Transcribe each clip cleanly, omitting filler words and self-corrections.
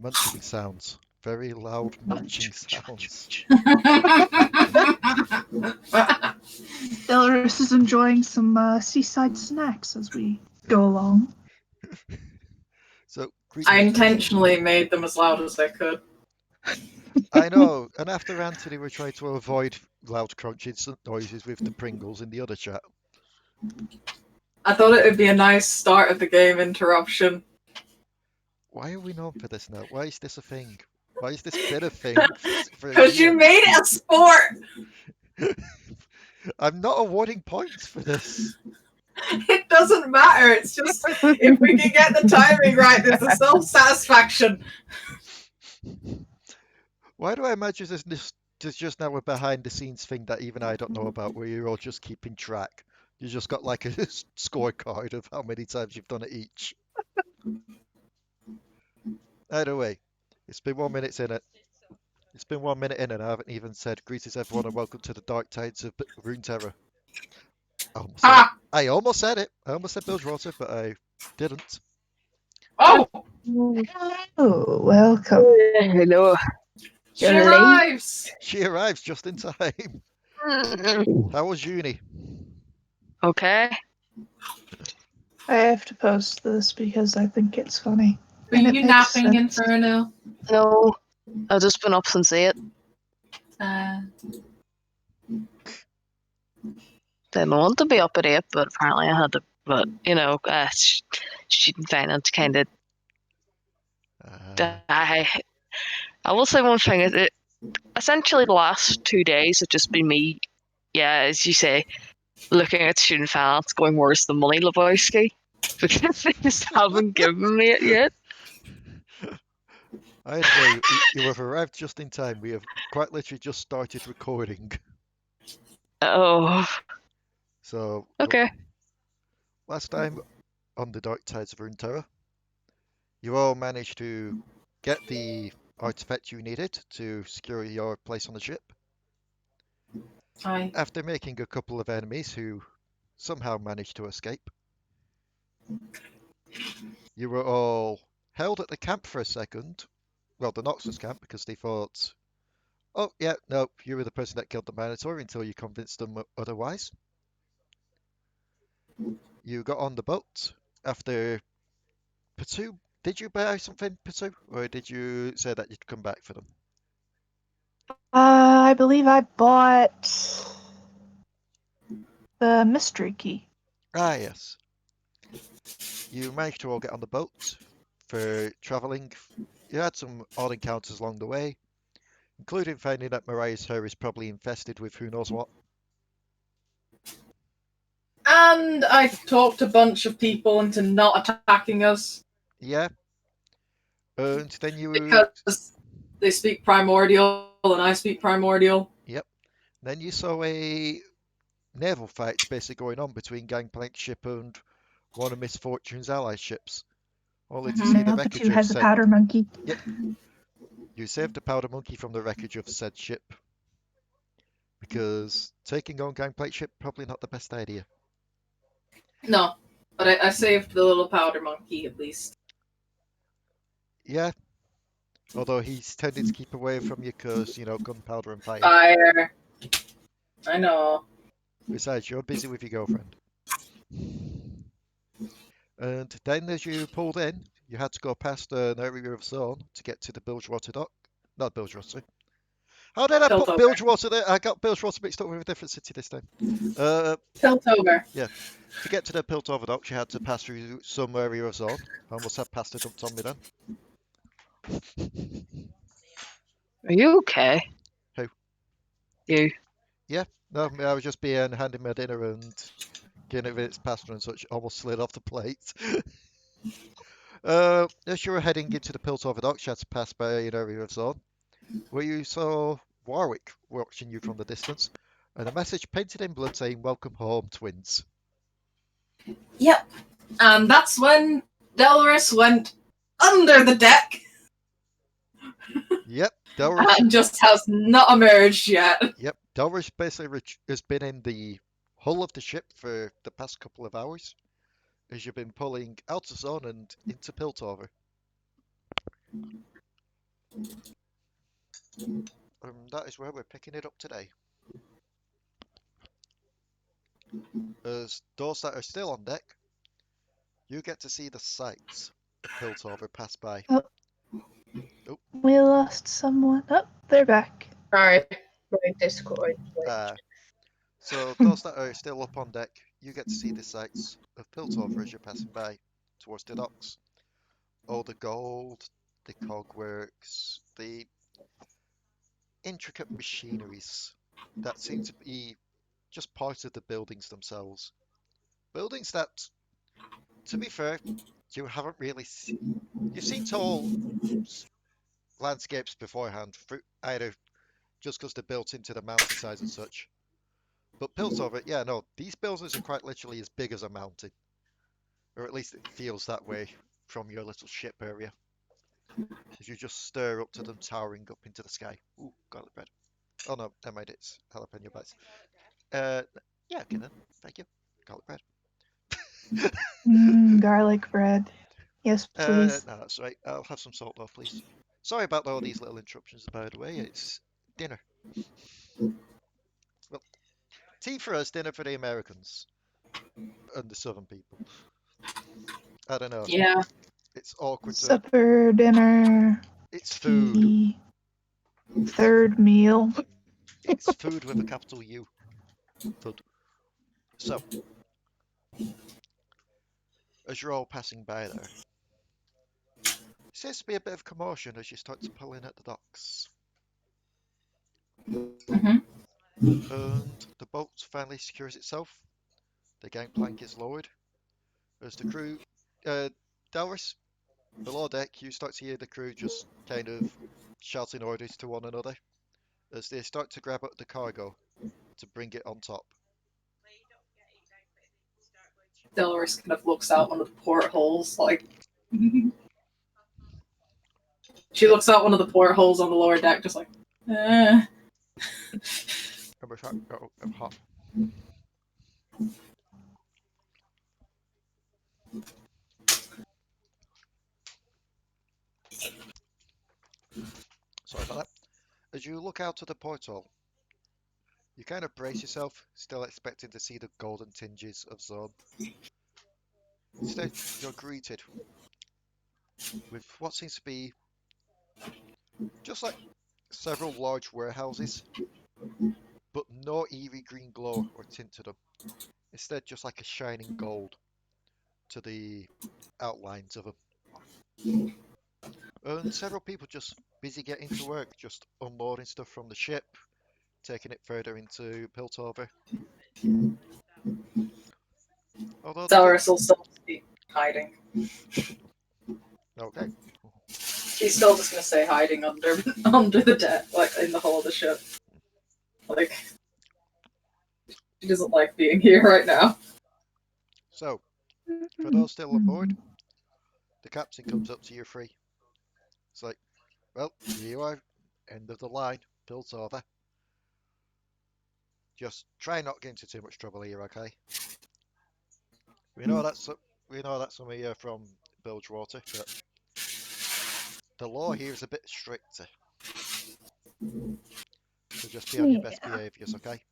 munching sounds. Very loud munching sounds. Delris is enjoying some seaside snacks as we go along. So I intentionally made them as loud as I could. I know, and after Anthony, we tried to avoid loud crunching noises with the Pringles in the other chat. I thought it would be a nice start of the game interruption. Why are we known for this now? Why is this a thing? Why is this been a thing for Because you made it a sport! I'm not awarding points for this. It doesn't matter. It's just if we can get the timing right, there's a self-satisfaction. Why do I imagine there's just now a behind-the-scenes thing that even I don't know about, where you're all just keeping track? You just got like a scorecard of how many times you've done it each. Either way, it's been 1 minute in it. It's been 1 minute in and I haven't even said greetings everyone and welcome to the dark tides of Runeterra. I almost said it. I almost said Bilgewater, but I didn't. Oh! Oh, welcome. Hello. She arrives! She arrives just in time. How was uni? Okay. I have to post this because I think it's funny. Were And it you makes napping, sense. Inferno? No, I've just been up since 8. Didn't want to be up at 8, but apparently I had to. But, you know, student finance kind of. I will say one thing. Essentially, the last 2 days have just been me, as you say, looking at student finance going, where's the money, Lebowski? Because they just haven't given me it yet. I'd say you have arrived just in time. We have quite literally just started recording. Oh. So, okay. Last time on the Dark Tides of Runeterra, you all managed to get the artifact you needed to secure your place on the ship. Aye. After making a couple of enemies who somehow managed to escape, you were all held at the camp for a second. Well, the Noxus camp, because they thought, oh, yeah, no, you were the person that killed the Minotaur until you convinced them otherwise. You got on the boat after Potoo. Did you buy something, Potoo? Or did you say that you'd come back for them? I believe I bought the mystery key. Ah, yes. You managed to all get on the boat for travelling. You had some odd encounters along the way, including finding that Mariah's hair is probably infested with who knows what. And I talked a bunch of people into not attacking us. Yeah. And then you... Because they speak Primordial and I speak Primordial. Yep. Then you saw a naval fight basically going on between Gangplank's ship and one of Miss Fortune's ally ships. Only to see the wreckage Potoo has of a powder monkey. Yep. You saved the powder monkey from the wreckage of said ship. Because taking on Gangplank's ship, probably not the best idea. No, but I saved the little powder monkey at least. Yeah. Although he's tending to keep away from you because, gunpowder and fire. Fire. I know. Besides, you're busy with your girlfriend. And then as you pulled in, you had to go past an area of zone to get to the Bilgewater dock. Not Bilgewater. How did I put Bilgewater there? I got Bilgewater mixed up with a different city this time. Piltover. Yeah. To get to the Piltover docks, you had to pass through some area of zone. I almost had pasta dumped on me then. Are you okay? Who? You. Yeah. No, I was just handing my dinner and getting it its pasta and such. Almost slid off the plate. As you were heading into the Piltover docks, you had to pass by an area of zone where you saw Warwick watching you from the distance, and a message painted in blood saying, "Welcome home, twins." Yep. And that's when Delris went under the deck. Yep, Delris. And just has not emerged yet. Yep, Delris basically has been in the hull of the ship for the past couple of hours, as you've been pulling out of zone and into Piltover. That is where we're picking it up today. As those that are still on deck, you get to see the sights of Piltover pass by. We lost someone. Oh, they're back. Sorry, my Discord. So those that are still up on deck, you get to see the sights of Piltover as you're passing by towards the docks. All the gold, the cogworks, the intricate machineries that seem to be just part of the buildings themselves. Buildings that, to be fair, you haven't really seen. You've seen tall landscapes beforehand, either just because they're built into the mountainsides and such. But Piltover, yeah, no, these buildings are quite literally as big as a mountain. Or at least it feels that way from your little ship area. As you just stare up to them towering up into the sky. Ooh, garlic bread. Oh no, never mind, it's jalapeno bites. Yeah, okay then. Thank you. Garlic bread. Garlic bread. Yes, please. No, that's right. I'll have some salt though, please. Sorry about all these little interruptions, by the way. It's dinner. Well, tea for us, dinner for the Americans and the Southern people. I don't know. Yeah. It's awkward to. Supper, dinner, It's food. tea, third meal. It's food with a capital U. Food. So, as you're all passing by there, seems to be a bit of commotion as you start to pull in at the docks. Mhm. And the boat finally secures itself. The gangplank is lowered. As the crew, Delris, below deck, you start to hear the crew just kind of shouting orders to one another as they start to grab up the cargo to bring it on top. Delris kind of looks out one of the portholes, like. She looks out one of the portholes on the lower deck, just like, I'm hot. Sorry about that. As you look out to the porthole, you kind of brace yourself, still expecting to see the golden tinges of Zone. Instead, you're greeted with what seems to be just like several large warehouses, but no eerie green glow or tint to them. Instead, just like a shining gold to the outlines of them. And several people just busy getting to work, just unloading stuff from the ship, taking it further into Piltover. Although they do. Delris will still be hiding. Okay. He's still just gonna stay hiding under the deck, like in the hull of the ship. Like, he doesn't like being here right now. So, for those still on board, the captain comes up to you free. It's like, well, here you are, end of the line, Piltover. Just try not to get into too much trouble here, okay? We know that's some of you from Bilgewater, but the law here is a bit stricter. So just be on your best behaviours, okay?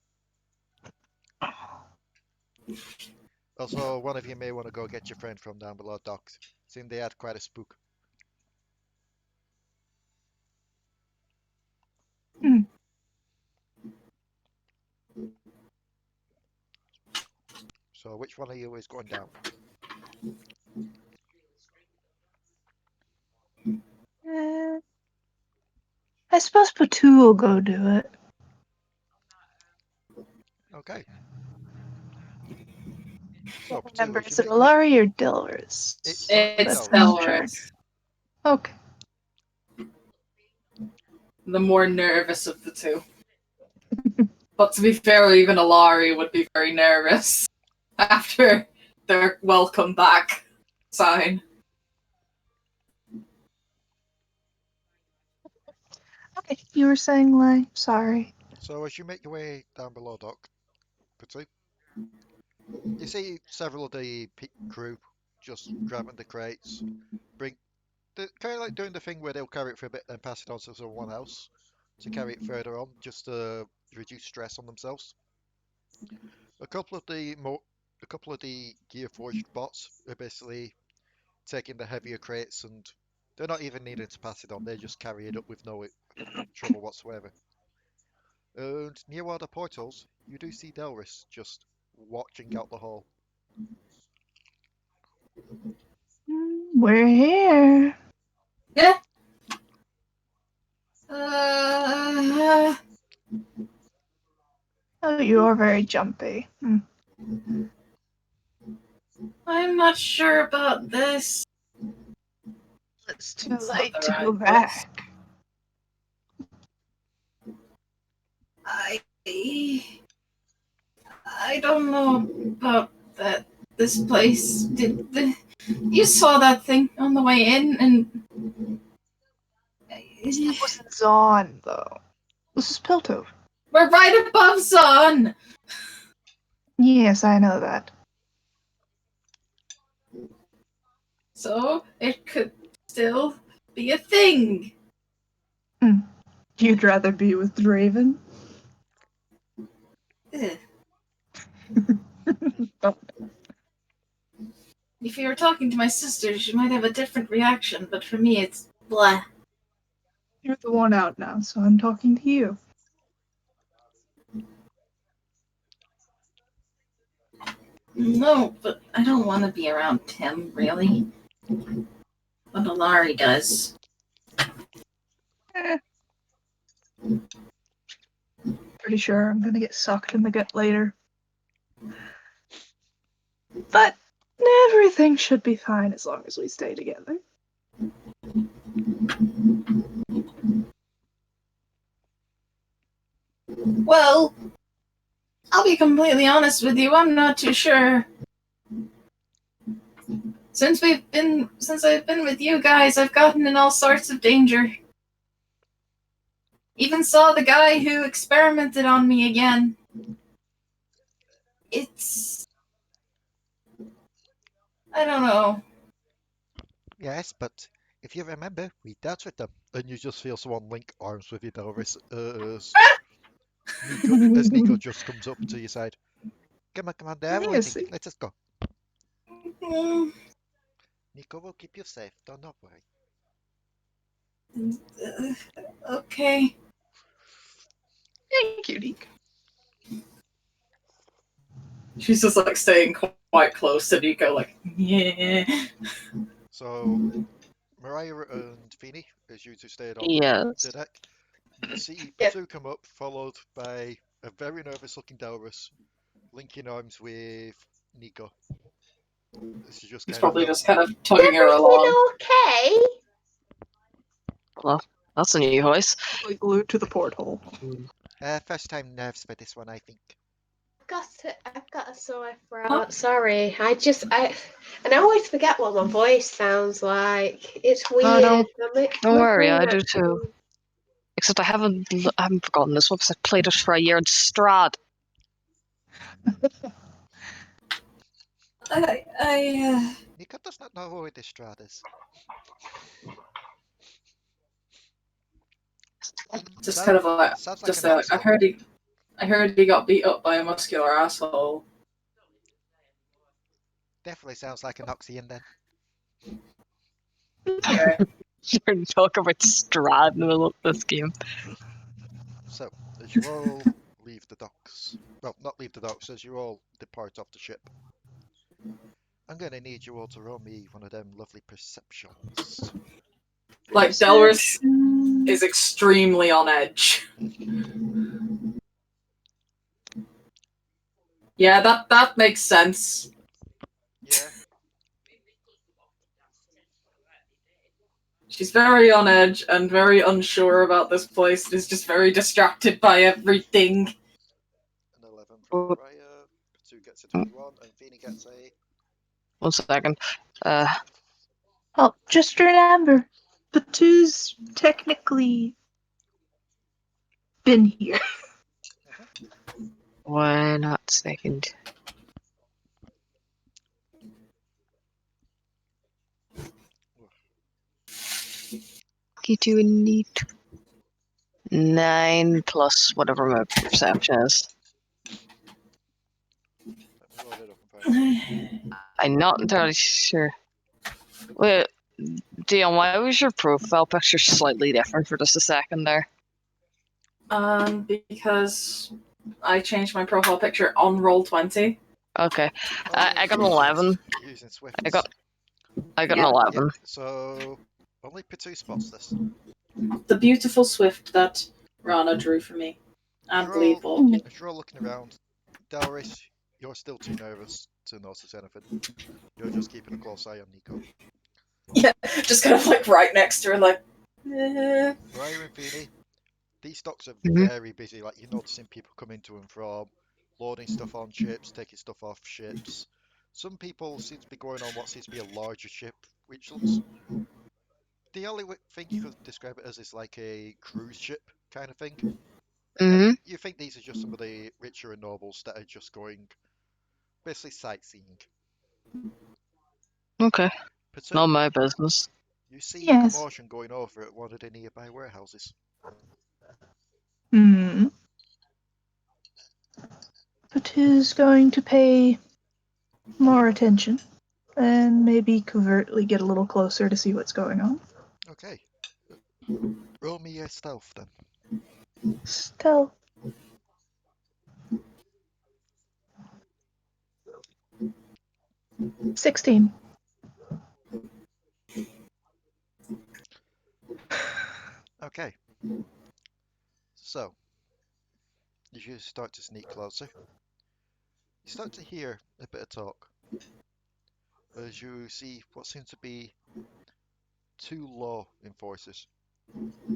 Also, one of you may want to go get your friend from down below docks. Seemed they had quite a spook. So which one of you is going down? I suppose Potoo will go do it. Okay. So, Remember, Potoo, as you is it make your way... Alari or Delris? It's certainly It's Delris. Delris. Okay. The more nervous of the two. But to be fair, even Alari would be very nervous after their welcome back sign. Okay, you were saying, Lay? Sorry. So as you make your way down below dock, Potoo, you see several of the crew just grabbing the crates, they're kind of like doing the thing where they'll carry it for a bit and pass it on to someone else to carry it further on, just to reduce stress on themselves. A couple of the Gearforged bots are basically taking the heavier crates and they're not even needing to pass it on. They just carry it up with no trouble whatsoever. And near one of the portals, you do see Delris just watching out the hall. We're here. Yeah. Oh, you are very jumpy. I'm not sure about this. It's too It's not late the to right go place. back. I don't know about that. This place. You saw that thing on the way in, and It wasn't Zon, though. This is Piltover. we're right above Zon. Yes, I know that. So it could still be a thing. You'd rather be with Draven? Ugh. Oh, If you were talking to my sister, she might have a different reaction, but for me, it's blah. you're the one out now, so I'm talking to you. No, but I don't want to be around Tim, really. But Alari does. Pretty sure I'm gonna get sucked in the gut later. But everything should be fine as long as we stay together. Well, I'll be completely honest with you, I'm not too sure. Since I've been with you guys, I've gotten in all sorts of danger. Even saw the guy who experimented on me again. I don't know. Yes, but if you remember, we dealt with them. And you just feel someone link arms with you, Delris, as Nico just comes up to your side. Come on, they're Yes. waiting. Let us go. Mm, Nico will keep you safe, don't worry. okay. Thank you, Nick. She's just like staying quite close to Nico, like, yeah. So, Mariah and Phoenyrie, as you two stayed on Yes. the deck, you see Yep. Potoo come up, followed by a very nervous looking Delris, linking arms with Nico. She's just He's kind probably of just kind of tugging her along. Okay. Well, that's a new voice. Like glued to the porthole. first time nerves for this one, I think. I've got a sore throat. Sorry, and I always forget what my voice sounds like. It's weird. Oh, no. I'm Don't worry, I do actually- too. Except I haven't forgotten this one because I played it for a year in Strad. Nico does not know who this Strad is. Just kind of like, Sounds like just an like, I Oxy. heard he got beat up by a muscular asshole. Definitely sounds like an Oxy in then. Yeah. You're talking about Strad in the middle of this game. So, as you all leave the docks, well, not leave the docks, as you all depart off the ship, I'm going to need you all to roll me one of them lovely perceptions. Like, Delris is extremely on edge. Yeah, that makes sense. Yeah. She's very on edge and very unsure about this place. Is just very distracted by everything. An 11 from Mariah, Potoo gets a 21, and Phoenyrie gets a... 1 second. Well, just remember, Potoo's technically been here. Why not second? You do need 9 plus whatever my perception is. Let me load it up and find out. I'm not entirely sure. Wait, Dion, why was your profile picture slightly different for just a second there? Because I changed my profile picture on Roll20. Okay, Oh, I got an using 11. Using Swift. I got an Yeah. 11. So only Potoo spots this. The beautiful Swift that Ranna drew for me. And As you're all, Bleedball. as you're all looking around, Delris, you're still too nervous to notice anything. You're just keeping a close eye on Nico. Yeah, just kind of like right next to her, like, Briar and Phoenyrie, these docks are Mhm. very busy. Like, you're noticing people coming to and from, loading stuff on ships, taking stuff off ships. Some people seem to be going on what seems to be a larger ship, which looks. The only thing you could describe it as is like a cruise ship kind of thing. Mm-hmm. You think these are just some of the richer and nobles that are just going, basically sightseeing. Okay, Potoo, not my business. you see Yes. commotion going over at one of the nearby warehouses. Hmm. But who's going to pay more attention and maybe covertly get a little closer to see what's going on? Okay. Roll me your stealth then. Stealth. 16. Okay. So, as you start to sneak closer, you start to hear a bit of talk. As you see what seems to be two law enforcers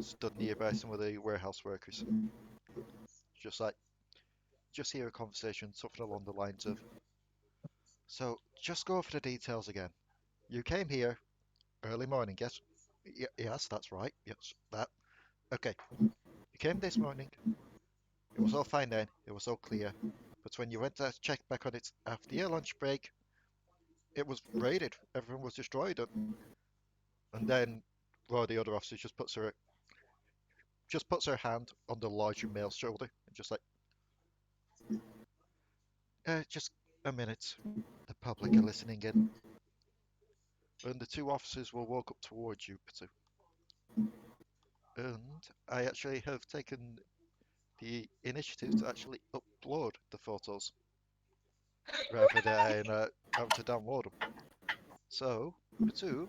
stood nearby some of the warehouse workers. Just hear a conversation, something along the lines of, so, just go over the details again. You came here early morning, yes? Yes, that's right. Yes, that. Okay. You came this morning. It was all fine then. It was all clear. But when you went to check back on it after your lunch break, it was raided. Everything was destroyed. And then one of the other officers just puts her hand on the larger male's shoulder and just like, just a minute. The public are listening in. And the two officers will walk up towards you, Potoo. And I actually have taken the initiative to actually upload the photos rather than having to download them. So, Potoo,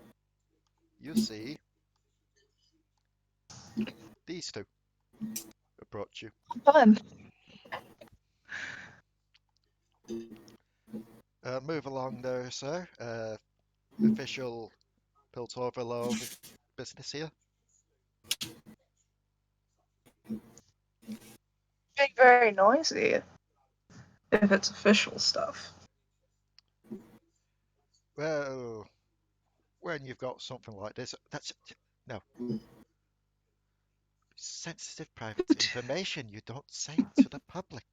you see these two approach you. Fun. Move along there, sir. Official Piltover law business here. Being very noisy if it's official stuff. Well, when you've got something like this, that's no sensitive private information. You don't say it to the public.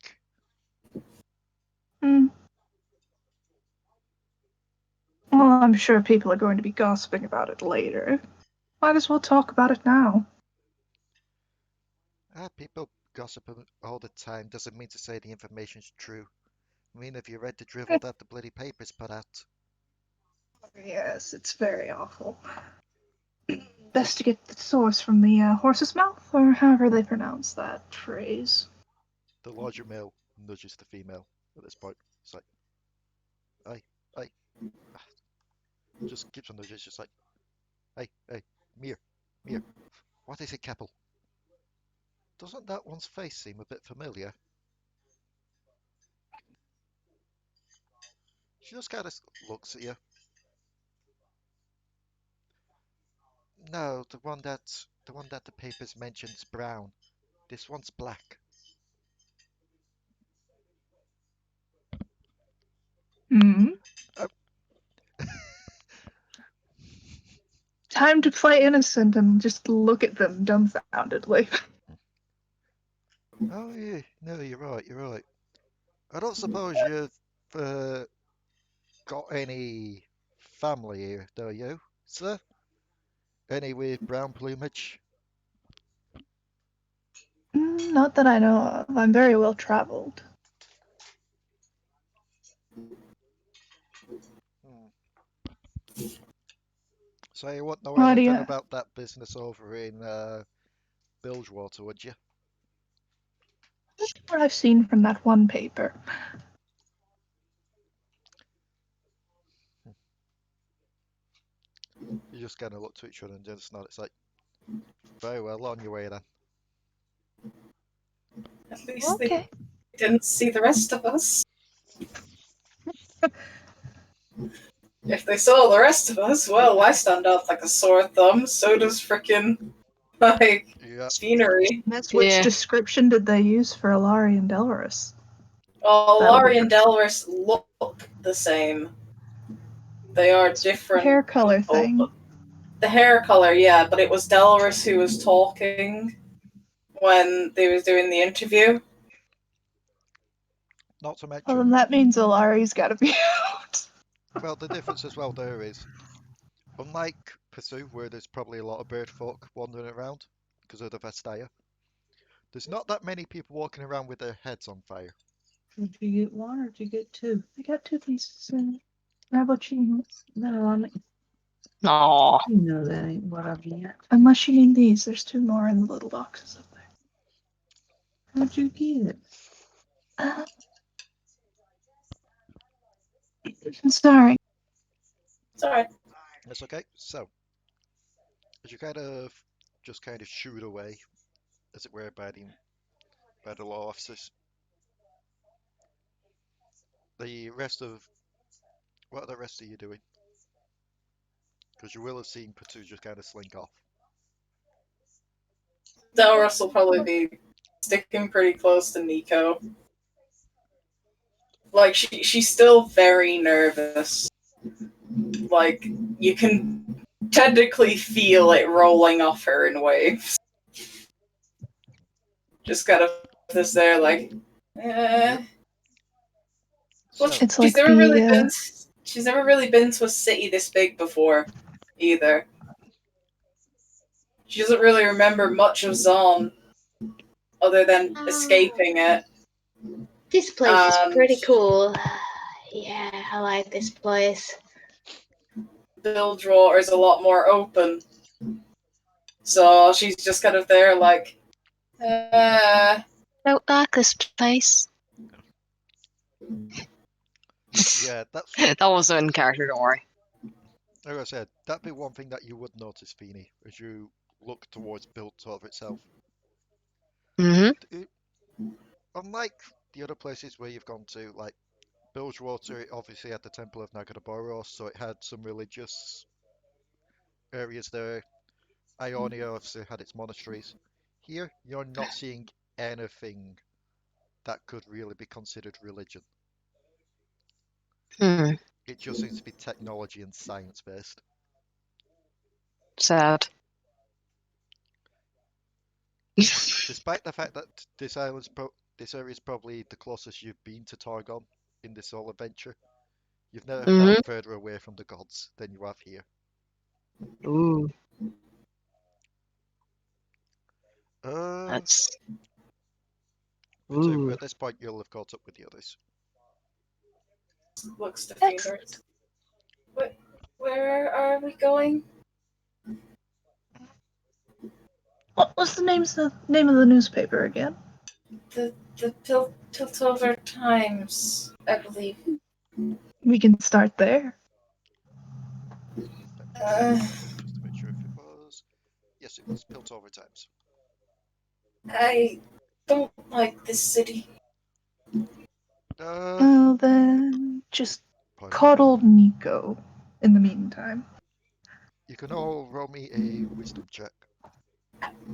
Hmm. Well, I'm sure people are going to be gossiping about it later. Might as well talk about it now. People gossip all the time. Doesn't mean to say the information's true. I mean, have you read the drivel that the bloody papers put out? Yes, it's very awful. Best to get the source from the horse's mouth, or however they pronounce that phrase. The larger male nudges the female at this point. It's like, I, just keeps on nudging. It's just like, hey, Mir, what is it, Keppel? Doesn't that one's face seem a bit familiar? She just kind of looks at you. No, the one that the papers mentions brown. This one's black. Hmm. Oh, Time to play innocent and just look at them dumbfoundedly. oh yeah, no, you're right. I don't suppose you've uh, got any family here, do you, sir? Any with brown plumage? Not that I know of. I'm very well traveled. So you wouldn't know Why do anything you? about that business over in Bilgewater, would you? What I've seen from that one paper. You just kind of look to each other and just nod. It's like, very well, on your way then. At least they Okay. didn't see the rest of us. If they saw the rest of us, well, I stand out like a sore thumb. So does frickin' like Yeah. Phoenyrie. Which Yeah. description did they use for Alari and Delris? Well, That'll be Alari and Delris look the same. They are different hair color people, thing. but the hair color, yeah, but it was Delris who was talking when they was doing the interview. Not to Well, mention, then that means Alari's got to be out. well, the difference as well there is, unlike Potoo, where there's probably a lot of bird folk wandering around because of the Vestaya, there's not that many people walking around with their heads on fire. Did you get one or did you get two? I got 2 pieces. How about you? No, I mean, Aw. you know that ain't what I get. Unless you need these, there's 2 more in the little boxes up there. How'd you get it? I'm sorry. It's alright. That's okay. So, as you just kind of shoot away, as it were, by the law officers, the rest of what are the rest of you doing? Because you will have seen Potoo just kind of slink off. Delris will probably be sticking pretty close to Nico. Like, she's still very nervous. Like, you can technically feel it rolling off her in waves. Just kind of this there, like, eh. Well, So, It's like the she's never really been to a city this big before, either. She doesn't really remember much of Zon, other than escaping it. This place is pretty And cool. Yeah, I like this place. Bilgewater is a lot more open. So she's just kind of there, like, Don't like this place. yeah, that's That wasn't in character, don't worry. like I said, that'd be one thing that you would notice, Phoenyrie, as you look towards Bilgewater itself. Mm-hmm. Unlike the other places where you've gone to, like Bilgewater, it obviously had the Temple of Nagaraboros, so it had some religious areas there. Ionia obviously had its monasteries. Here, you're not seeing anything that could really be considered religion. It just seems to be technology and science based. Sad. Despite the fact that this area is probably the closest you've been to Targon in this whole adventure, you've never felt further away from the gods than you have here. Ooh, Uh, that's. so Ooh. at this point, you'll have caught up with the others. looks to Excellent. Fingers. Where are we going? What was the name of the newspaper again? The Piltover Times, I believe. We can start there. Just to make sure if it was. Yes, it was Piltover Times. I don't like this city. Well, then just Pardon. coddle Nico in the meantime. You can all roll me a wisdom check.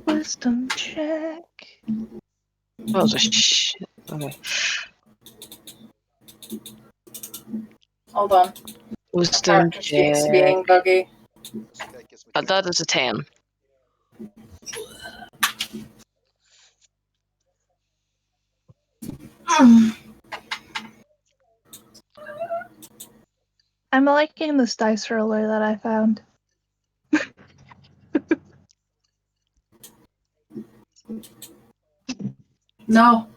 Wisdom check. That was a shit. Okay. Hold on. Wisdom Character keeps check. being buggy. That gives me That is a 10. I'm liking this dice roller that I found. No.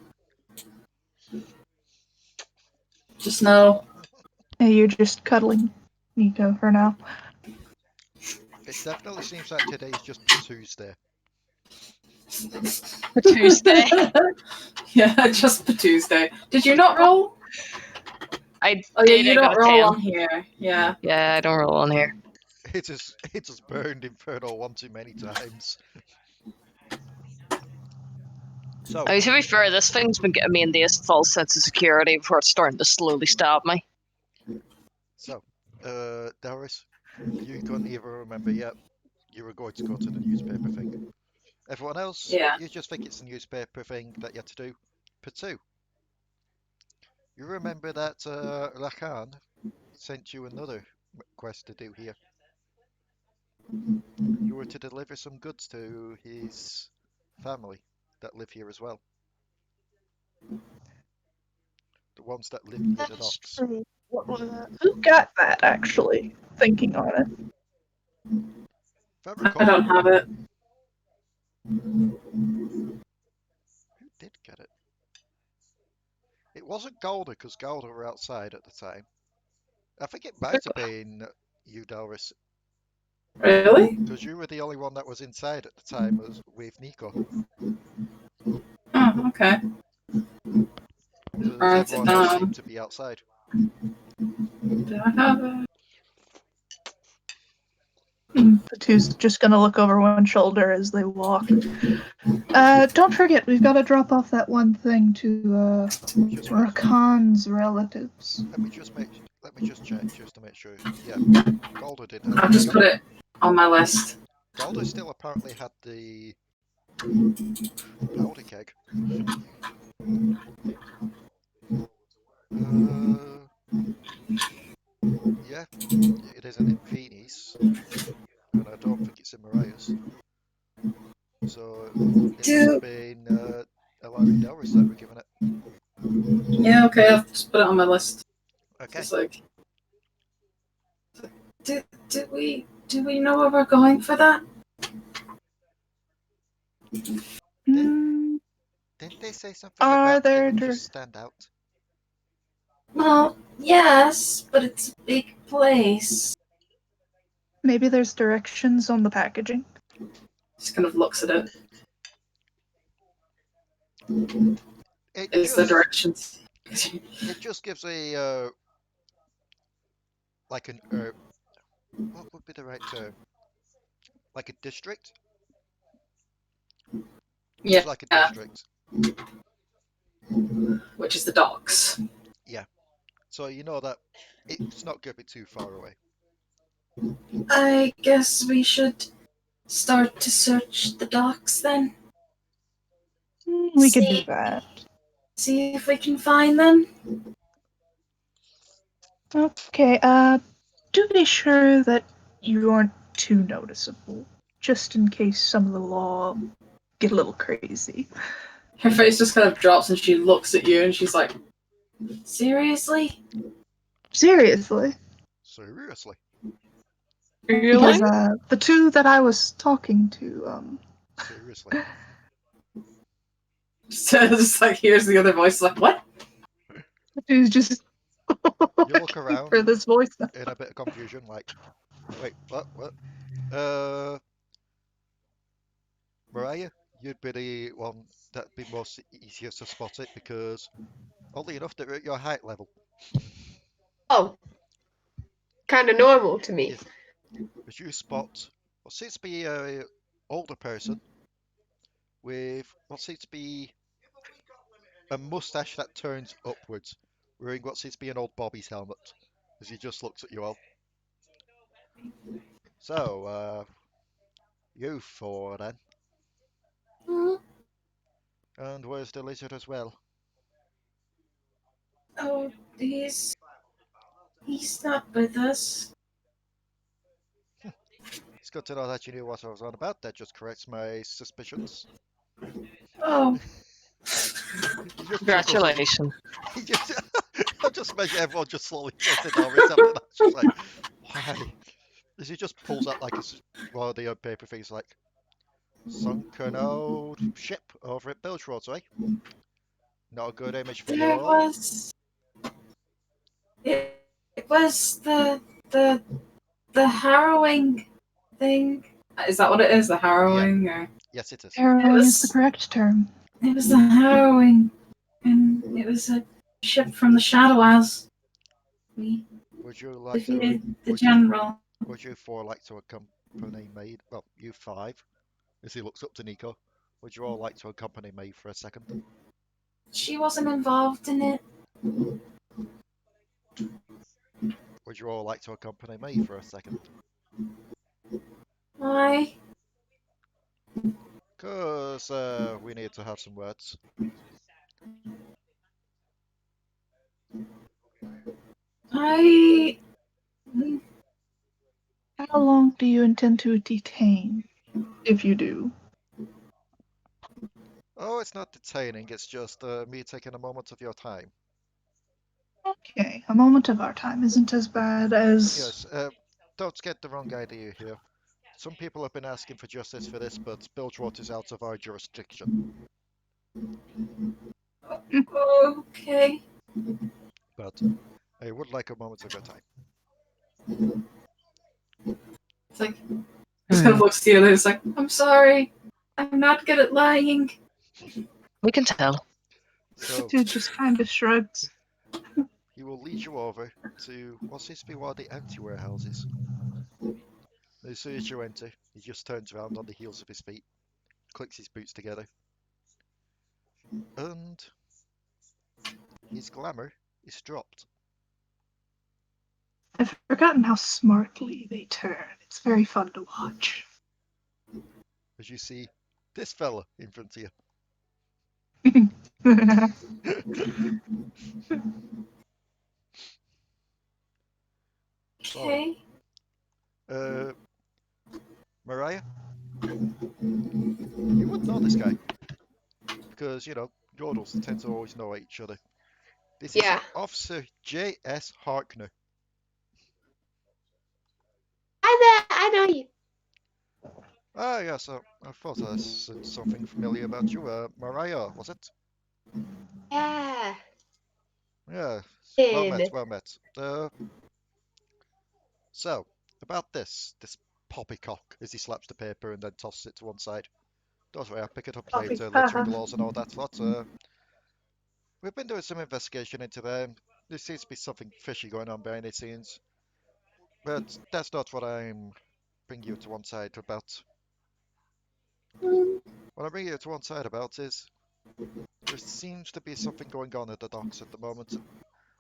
Just no. Yeah, you're just cuddling Nico for now. It definitely seems like today is just Potoo's day. Tuesday. Yeah, just the Tuesday. Did you not roll? I Oh yeah, did. you I got don't a roll 10. on here. Yeah. Yeah, I don't roll on here. It has burned Inferno one too many times. So, I mean, to be fair, this thing's been getting me in this false sense of security before it's starting to slowly stab me. Delris, you couldn't even remember yet you were going to go to the newspaper thing. Everyone else, Yeah. you just think it's a newspaper thing that you had to do. Potoo, you remember that Lacan sent you another quest to do here. You were to deliver some goods to his family that live here as well. The ones that live near the That's docks. true. What was that? Who got that, actually? Thinking on it. If I I recall, don't have it. who did get it? It wasn't Galder, because Galder were outside at the time. I think it might have been you, Delris, Really? because you were the only one that was inside at the time with Nico. Oh, okay. Because Write it everyone else down. seemed to be outside. Do I have it? Potoo's just gonna look over one shoulder as they walk. Don't forget, we've got to drop off that one thing to Just Rakan's relatives. let me just check just to make sure. Yeah, Galder did. I've just put it on my list. Galder still apparently had the powder keg. Yeah, it isn't in Phoeny's, and I don't think it's in Mariah's. So it must have been Alari Delris that were given it. Yeah, okay, I've just put it on my list. Okay. It's like, do we know where we're going for that? Hmm, Didn't they say something Are about there it would dir- just stand out? Well, yes, but it's a big place. maybe there's directions on the packaging. Just kind of looks at it. It It's the just directions. it just gives a like an what would be the right term? Like a district? Yeah, It's like a district. which is the docks. Yeah. So you know that it's not going to be too far away. I guess we should start to search the docks then. We could do that. See if we can find them. Okay, do be sure that you aren't too noticeable, just in case some of the law get a little crazy. Her face just kind of drops and she looks at you and she's like, seriously? Seriously. Seriously. Because the two that I was talking to, Seriously. Just like here's the other voice like, what? who's just You look around for this voice now. in a bit of confusion, like, wait, what? Mariah, you'd be the one that'd be most easiest to spot it because oddly enough, they're at your height level. Oh, kind of normal to me. Yeah. As you spot what seems to be a older person with what seems to be a mustache that turns upwards, wearing what seems to be an old Bobby's helmet, as he just looks at you all. So, you four then. And where's the lizard as well? Oh, he's not with us. It's good to know that you knew what I was on about. That just corrects my suspicions. Oh. Congratulations. I just imagine everyone just slowly tilted over it after that. Just like, why? As he just pulls out like one of the paper things, like, Sunk an old ship over at Bilgewater, eh? Not a good image for you There all. was. It was the harrowing thing. Is that what it is? The harrowing, or Yes, it is. Harrowing is the was- correct term. it was the harrowing, and it was a ship from the Shadow Isles. We Would you like to? defeated the Would you? general. Would you four like to accompany me? Well, you five, as he looks up to Nico. Would you all like to accompany me for a second? She wasn't involved in it. Would you all like to accompany me for a second? Why? Cause we need to have some words. I. How long do you intend to detain, if you do? Oh, it's not detaining. It's just me taking a moment of your time. Okay, a moment of our time isn't as bad as. Yes. Don't get the wrong idea here. Some people have been asking for justice for this, but Bilgewater's out of our jurisdiction. Okay. But I would like a moment of your time. It's like. Just kind of looks to you and it's like, I'm sorry. I'm not good at lying. We can tell. So Dude just kind of shrugs. he will lead you over to what seems to be one of the empty warehouses. As soon as you enter, he just turns around on the heels of his feet, clicks his boots together, and his glamour is dropped. I've forgotten how smartly they turn. It's very fun to watch. As you see this fella in front of you. Okay. Mariah, you would know this guy because Yordles tend to always know each other. This is Yeah. Officer J.S. Harkner. I know you. Ah, yes, I thought I said something familiar about you. Mariah, was it? Yeah. Yeah, well met, Did. well met. So, about this poppycock, as he slaps the paper and then tosses it to one side. Don't worry, I'll pick it up later, littering laws and all that lot. We've been doing some investigation into them. There seems to be something fishy going on behind the scenes. But that's not what I'm bringing you to one side about. What I'm bringing you to one side about is there seems to be something going on at the docks at the moment.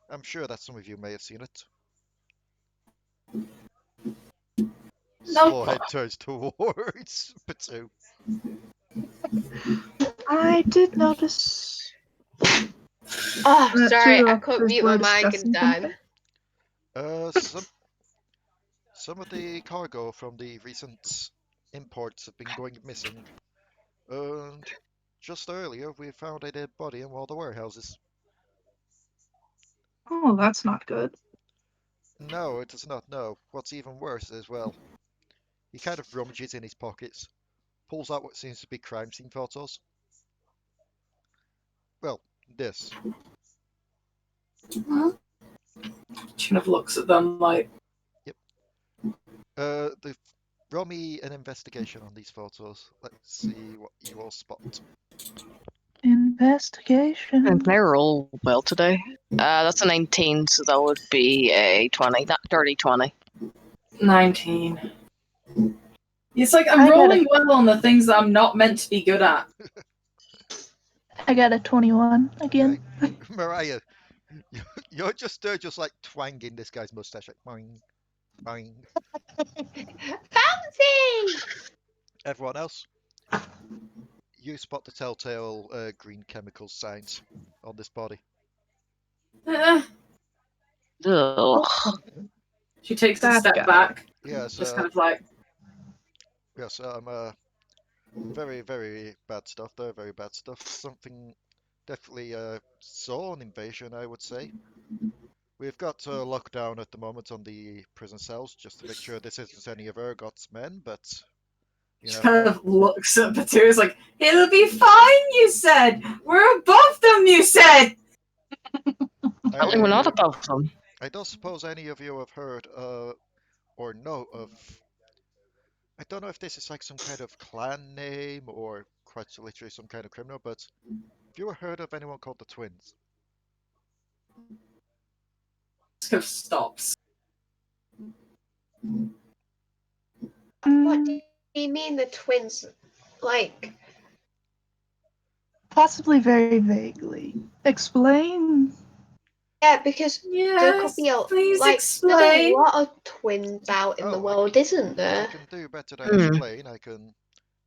I'm sure that some of you may have seen it. No. Slowhead turns towards Potoo. I did notice. Oh, that sorry, two I couldn't officers mute were my mic in discussing time. something. Some of the cargo from the recent imports have been going missing, and just earlier we found a dead body in one of the warehouses. Oh, that's not good. No, it does not. No. What's even worse as well, he kind of rummages in his pockets, pulls out what seems to be crime scene photos. Well, this. Huh? She kind of looks at them like, Yep. Roll me an investigation on these photos. Let's see what you all spot. Investigation. And they roll well today. That's a 19, so that would be a 20. That dirty 20. 19. It's like I'm I got rolling well on the things that I'm not meant to be good at. I got a 21 again. Okay. Mariah, you're just like twanging this guy's mustache, like boing, boing. Fancy! Everyone else, you spot the telltale green chemical signs on this body. Uh, Ugh. she takes a That step guy. back, Yes, just kind of like, yes, very, very bad stuff there, very bad stuff. Something definitely saw an invasion, I would say. We've got lockdown at the moment on the prison cells just to make sure this isn't any of Urgot's men, but You She know, kind of looks at Potoo. Is like, "It'll be fine." You said we're above them. You said. Apparently we're not I, above them. I don't suppose any of you have heard or know of. I don't know if this is like some kind of clan name or quite literally some kind of criminal, but have you ever heard of anyone called the Twins? Just kind of stops. What do you mean the twins? Like, Possibly very vaguely. Explain. yeah, because there could Yes, be please there's a explain. lot of twins out in the Oh, world, isn't I there? can do better than Hmm. explain. I can,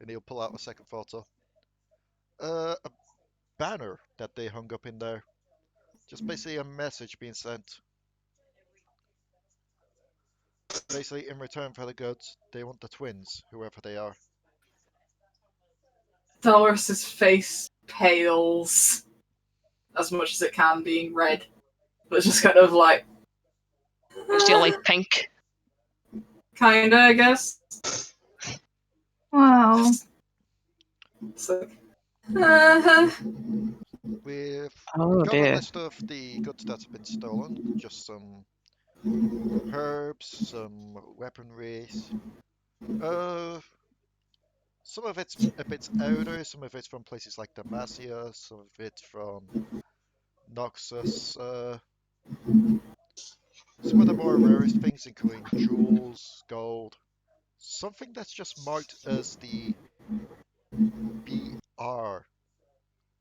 and he'll pull out a second photo. A banner that they hung up in there. Just basically a message being sent. Basically, in return for the goods, they want the twins, whoever they are. Delris's face pales as much as it can, being red, but it's just kind of like, Is she like pink? kinda, I guess. Wow. It's like, uh-huh. We've Oh got a dear. list of the goods that have been stolen. Just some herbs, some weaponry. Some of it's a bit outer, some of it's from places like Demacia, some of it's from Noxus. Some of the more rarest things, including jewels, gold. Something that's just marked as the BR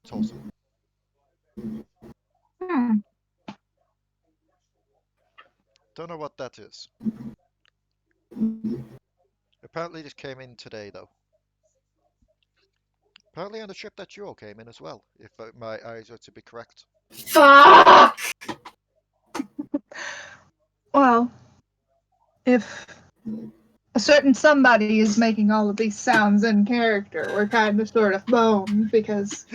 totem. Hmm. Don't know what that is. Apparently this came in today, though. Apparently on the ship that you all came in as well, if my eyes are to be correct. Fuck! Well, if a certain somebody is making all of these sounds in character, we're kind of sort of boned because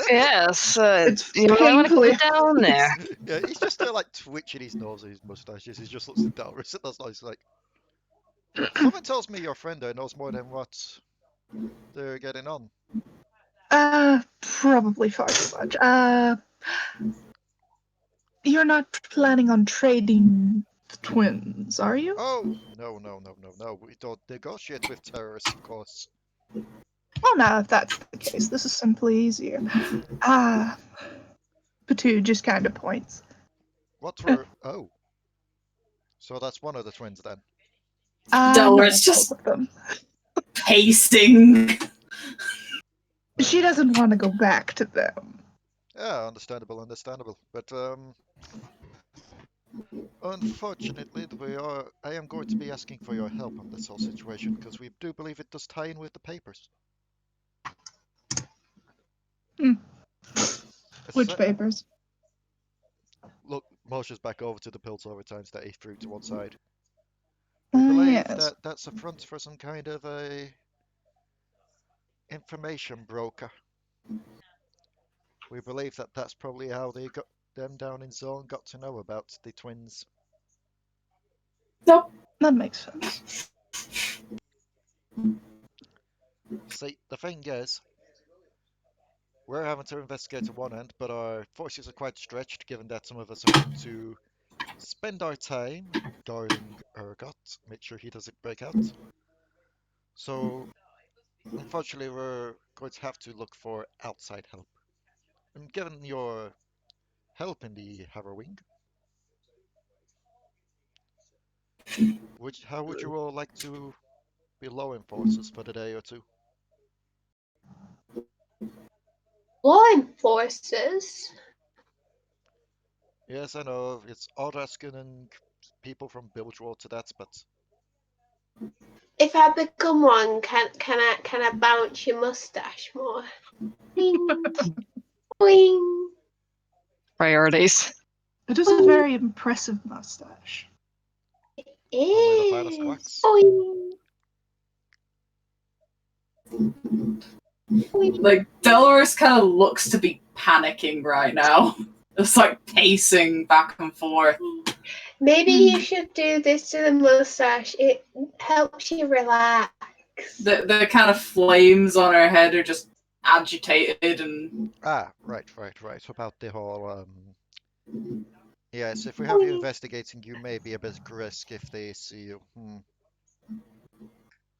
Yes, it's you might want to painfully come down there. Yeah, he's just there like twitching his nose and his mustaches. He just looks at Delris and that's nice. Like, someone tells me your friend there knows more than what they're getting on. Probably far too much. You're not planning on trading the twins, are you? Oh, no, no, no, no, no. We don't negotiate with terrorists, of course. Well, now, if that's the case, this is simply easier. Potoo just kind of points. What were... Oh. So that's one of the twins then. No, No, it's just- both of them. Pacing. She doesn't want to go back to them. Yeah, understandable, understandable. But, unfortunately, I am going to be asking for your help on this whole situation, because we do believe it does tie in with the papers. Which papers? Look, motions back over to the Piltover times that he threw to one side. We believe Yes. that that's a front for some kind of a information broker. We believe that that's probably how they got them down in Zone got to know about the twins. Nope. That makes sense. See, the thing is, we're having to investigate on one end, but our forces are quite stretched given that some of us are going to spend our time guarding Urgot, make sure he doesn't break out. So, unfortunately, we're going to have to look for outside help. And given your help in the harrowing, how would you all like to be low in forces for the day or two? law enforcers. Yes, I know, it's odd asking and people from Bilgewater to that, but If I become one, can I bounce your mustache more? Boing, boing, Priorities. It is a very impressive mustache. only the finest is quacks. boing, boing. Like, Delris kind of looks to be panicking right now. Just like pacing back and forth. Maybe you should do this to the mustache. It helps you relax. The kind of flames on her head are just agitated and Ah, right. About the whole, yes, if we have you investigating, you may be a bit at risk if they see you.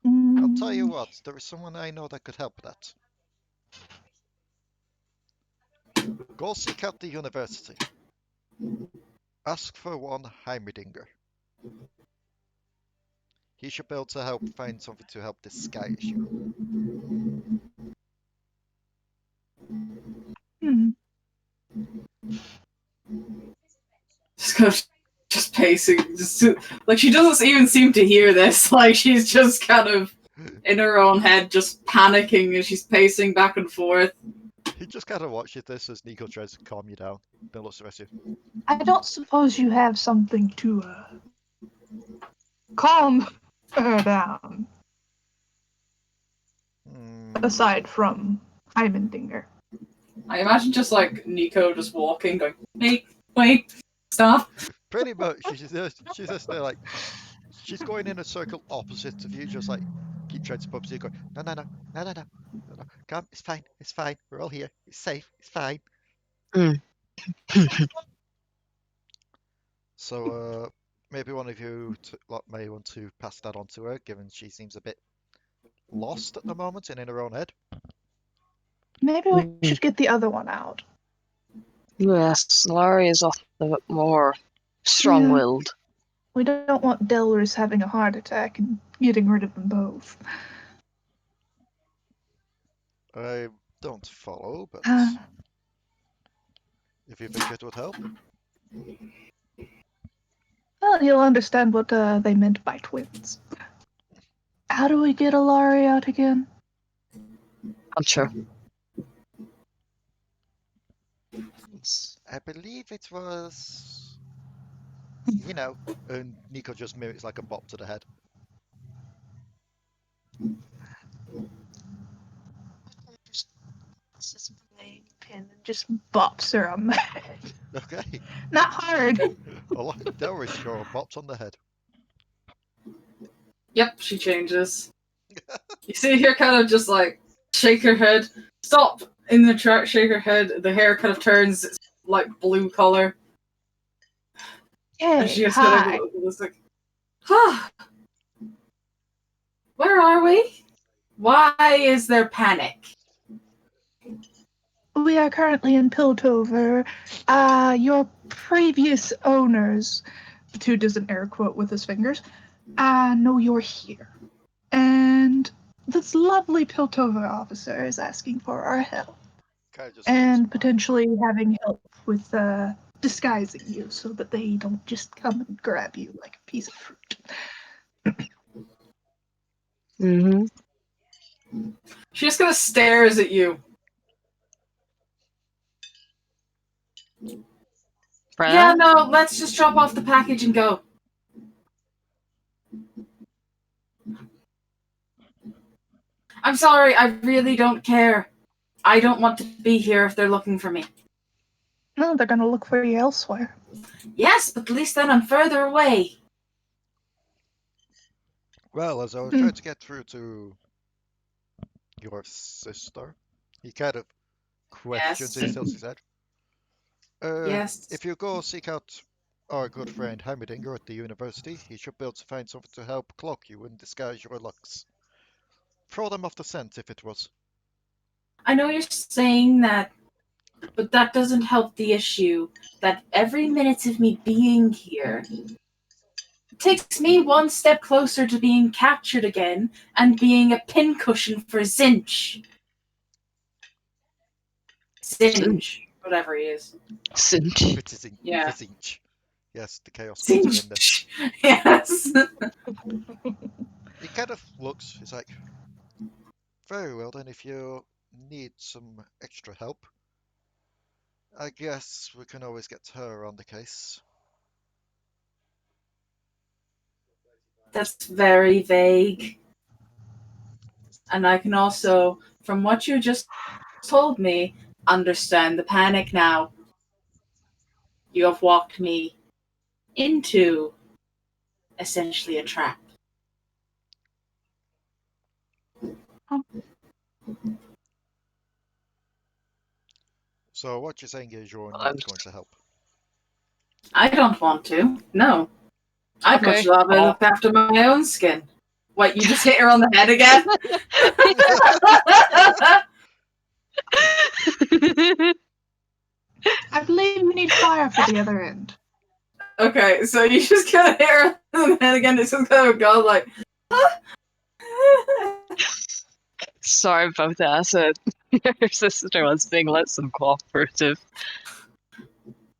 I'll tell you what, there is someone I know that could help that. Go seek out the university. Ask for one Heimerdinger. He should be able to help find something to help disguise you. Hmm. just pacing, like she doesn't even seem to hear this. Like she's just kind of in her own head, just panicking as she's pacing back and forth. He just kind of watches this as Nico tries to calm you down. Then looks at the rest of you. I don't suppose you have something to calm her down, aside from Heimendinger. I imagine just like Nico just walking, going, wait, stop. Pretty much, she's just there like, she's going in a circle opposite of you, just like, keep trying to pop you, going, no, come, it's fine, we're all here, it's safe, it's fine. So, maybe one of you may want to pass that on to her, given she seems a bit lost at the moment and in her own head. Maybe we should get the other one out. Yes, Alari is often a bit more strong-willed. We don't want Delris having a heart attack and getting rid of them both. I don't follow, but Uh, if you think it would help. Well, you'll understand what they meant by twins. How do we get Alari out again? Not sure. I believe it was, and Nico just mimics like a bop to the head. Pin and just bops her on the head. Okay. Not hard. Delris sure bops on the head. Yep, she changes. You see her kind of just like shake her head, stop in the track, shake her head. The hair kind of turns like blue color. Hey, And she just hi. kind of looks like, where are we? Why is there panic? We are currently in Piltover. Your previous owners, Potoo does an air quote with his fingers, know you're here. And this lovely Piltover officer is asking for our help. And potentially having help with disguising you so that they don't just come and grab you like a piece of fruit. She just kind of stares at you. Ranna? Yeah, no, let's just drop off the package and go. I'm sorry, I really don't care. I don't want to be here if they're looking for me. No, they're going to look for you elsewhere. Yes, but at least then I'm further away. Well, as I was trying to get through to your sister, he kind of questions Yes. it, tilts his head. Yes. If you go seek out our good friend Heimerdinger at the university, he should be able to find something to help cloak you and disguise your looks. Throw them off the scent if it was. I know you're saying that, but that doesn't help the issue that every minute of me being here takes me one step closer to being captured again and being a pincushion for Zinch. Zinch, whatever he is. Cinch. It's a Yeah. Zinch. Yes, the chaos gods are in this. Zinch. Yes. He kind of looks, he's like, very well then, if you need some extra help, I guess we can always get her on the case. That's very vague. And I can also, from what you just told me, understand the panic now. You have walked me into essentially a trap. So what you're saying is you're I'm not just- going to help. I don't want to. No. I'd Okay. much rather look after my own skin. What, you just hit her on the head again? I believe we need fire for the other end. Okay, so you just kind of hit her on the head again. It's just kind of go like. Sorry about that. So your sister was being less than cooperative.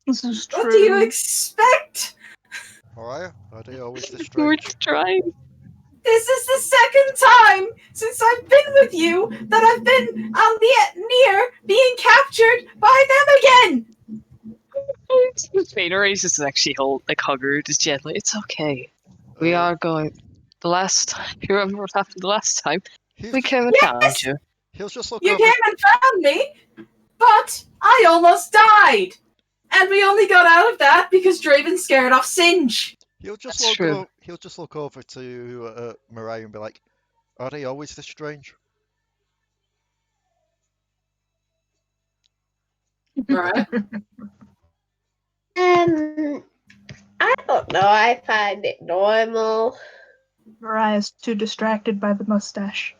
This is true. What do you expect? Alright, are they always this We're strange? trying. This is the second time since I've been with you that I've been on the near being captured by them again. Phoenyrie just actually hug her just gently. It's okay. We are going. The last time, you remember what happened the last time? He'll, We came and Yes! found you. he'll just look You over. came and found me, but I almost died. And we only got out of that because Draven scared off Singe. He'll just That's look. true. He'll just look over to Mariah and be like, "Are they always this strange?" Right? I don't know. I find it normal. Mariah's too distracted by the mustache.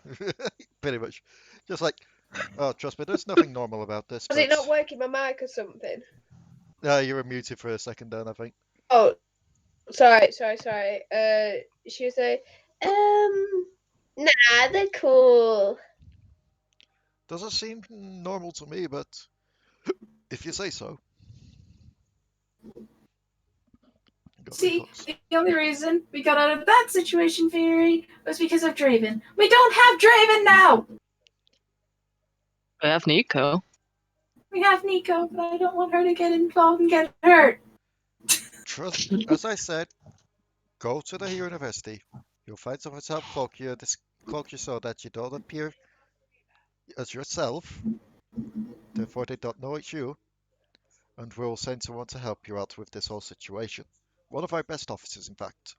Pretty much, just like, oh, trust me, there's nothing normal about this. Was it not But working my mic or something? you were muted for a second, then I think. Oh, sorry. She was like, nah, they're cool. Doesn't seem normal to me, but if you say so. Got See, reflux. the only reason we got out of that situation, Phoenyrie, was because of Draven. We don't have Draven now! We have Nico. We have Nico, but I don't want her to get involved and get hurt. Trust, as I said, go to the university. You'll find someone to help cloak you, so that you don't appear as yourself. Therefore, they don't know it's you. And we'll send someone to help you out with this whole situation. One of our best officers, in fact.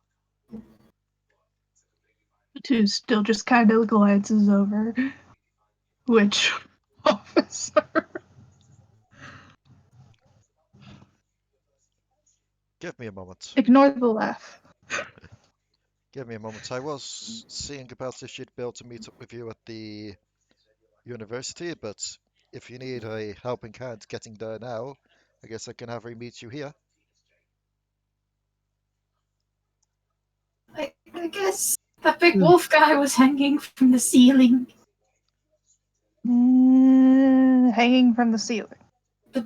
Two still just kind of glances over. Which officer? Give me a moment. Ignore the laugh. Give me a moment. I was seeing about if she'd be able to meet up with you at the university, but if you need a helping hand getting there now, I guess I can have her meet you here. I guess that big wolf guy was hanging from the ceiling. Hanging from the ceiling.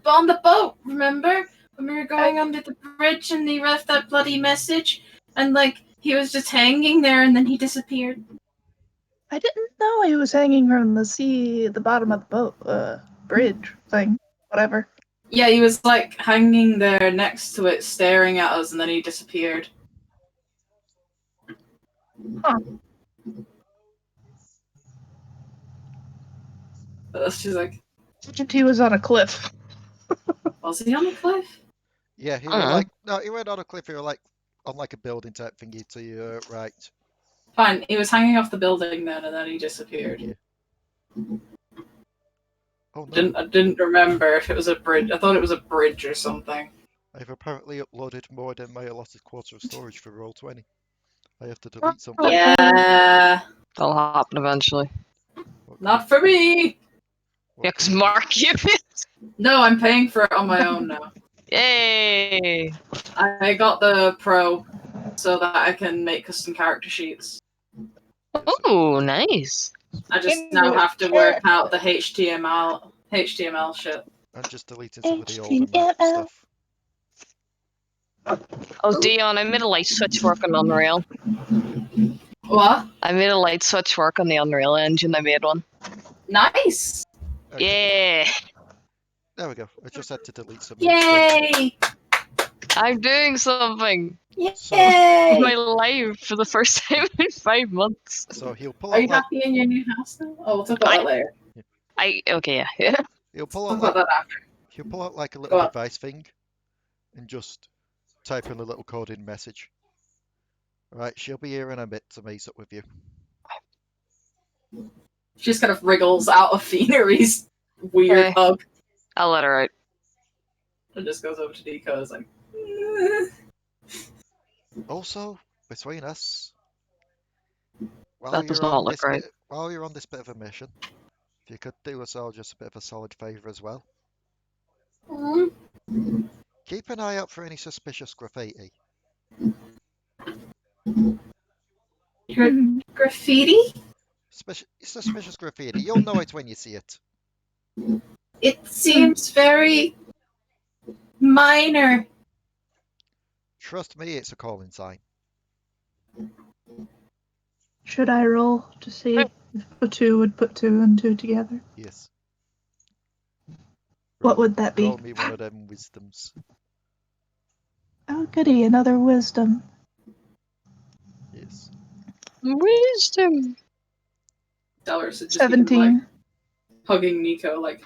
On the boat, remember? When we were going under the bridge and he left that bloody message? And, he was just hanging there and then he disappeared. I didn't know he was hanging from the bottom of the boat, bridge thing, whatever. Yeah, he was, hanging there next to it, staring at us, and then he disappeared. Huh. But that's just He was on a cliff. was he on a cliff? Yeah, he Uh-huh. were no, he went on a cliff. He were on a building type thingy to your right. Fine, he was hanging off the building then, and then he disappeared. Yeah. Oh no! I didn't remember if it was a bridge. I thought it was a bridge or something. I've apparently uploaded more than my allotted quarter of storage for Roll20. I have to delete something. Yeah, That'll happen eventually. not for me. Yeah, because Mark, you. No, I'm paying for it on my own now. Yay! I got the pro so that I can make custom character sheets. Oh, nice. I just now have to work out the HTML shit. I'm just deleting some of the older map stuff. Oh, Dion, I made a light switch work on Unreal. What? I made a light switch work on the Unreal Engine. I made one. Nice! Okay, Yeah! there we go. I just had to delete some. Of the stuff. Yay! I'm doing something. So, Yay! My life for the first time in 5 months. so he'll pull Are out you like happy in your new house now? Oh, we'll talk about that later. Okay, yeah. he'll pull Talk out about like that after. he'll pull out like a Go little on. device thing, and just type in a little coded message. Right, she'll be here in a bit to meet up with you. She just kind of wriggles out of Phoenyre's weird Okay. hug. I'll let her out. It just goes over to Nico. It's like, Also, between us, while That does you're not on look this right. bit of a mission, if you could do us all just a bit of a solid favour as well, "Mm, keep an eye out for any suspicious graffiti. graffiti? Suspicious graffiti. You'll know it when you see it. It seems very minor. Trust me, it's a calling sign. Should I roll to see if Potoo would put two and two together? Yes. What would that be? Roll me one of them wisdoms. Oh, goody, another wisdom. Yes. Wisdom. Delris is just 17. hugging Nico, like,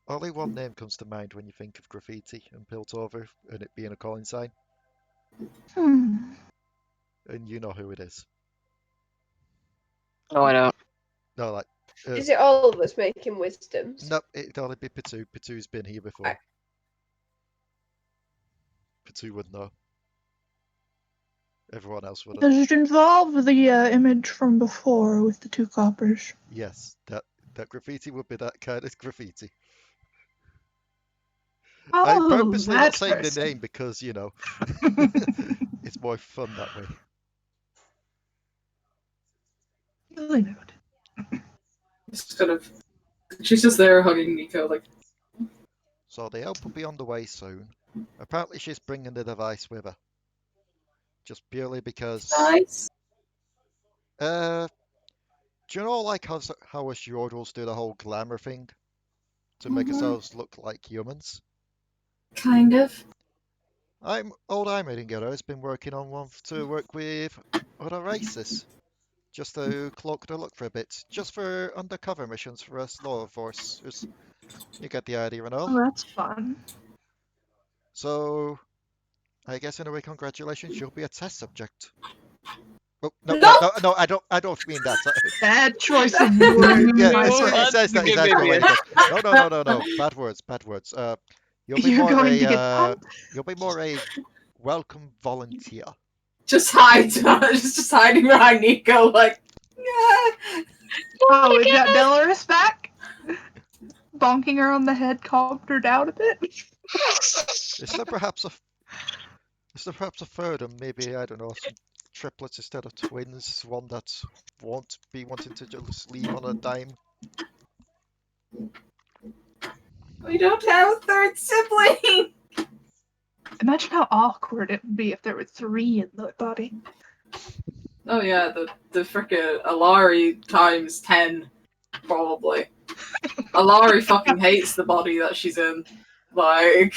Only one name comes to mind when you think of graffiti and Piltover and it being a calling sign, Hmm. and you know who it is. No, I don't. No, like, Is it all of us making wisdoms? no, it'd only be Potoo. Potoo's been here before. Right. Potoo would know. Everyone else would. Does it involve the image from before with the two coppers? Yes, that graffiti would be that kind of graffiti. I'm Oh, purposely not that saying the person. name because, you know, it's more fun that way. Duly noted. just kind of. She's just there hugging Nico, like, So the help will be on the way soon. Apparently she's bringing the device with her. Just purely because... nice. do you know like how us Yordles do the whole glamour thing? To make ourselves look like humans? Kind of. Old Imeringetter has been working on one to work with other races. Just to cloak the look for a bit. Just for undercover missions for us law enforcers. You get the idea and all. Oh, that's fun. So, I guess in a way, congratulations, you'll be a test subject. Oh, no, No! no, I don't mean that. Bad choice of words, Yeah, my it friend. says that Give exactly me when it. it goes. No. Bad words. You'll be You're more going to a, get that? you'll be more a welcome volunteer. Just hide, just hiding behind Nico, like, yeah. Oh, we got Delris back? Bonking her on the head calmed her down a bit. Is there perhaps a third and maybe, I don't know, some triplets instead of twins? One that won't be wanting to just leave on a dime? We don't have a third sibling. Imagine how awkward it would be if there were three in the body. Oh yeah, the frickin' Alari times 10, probably. Alari fucking hates the body that she's in. Like,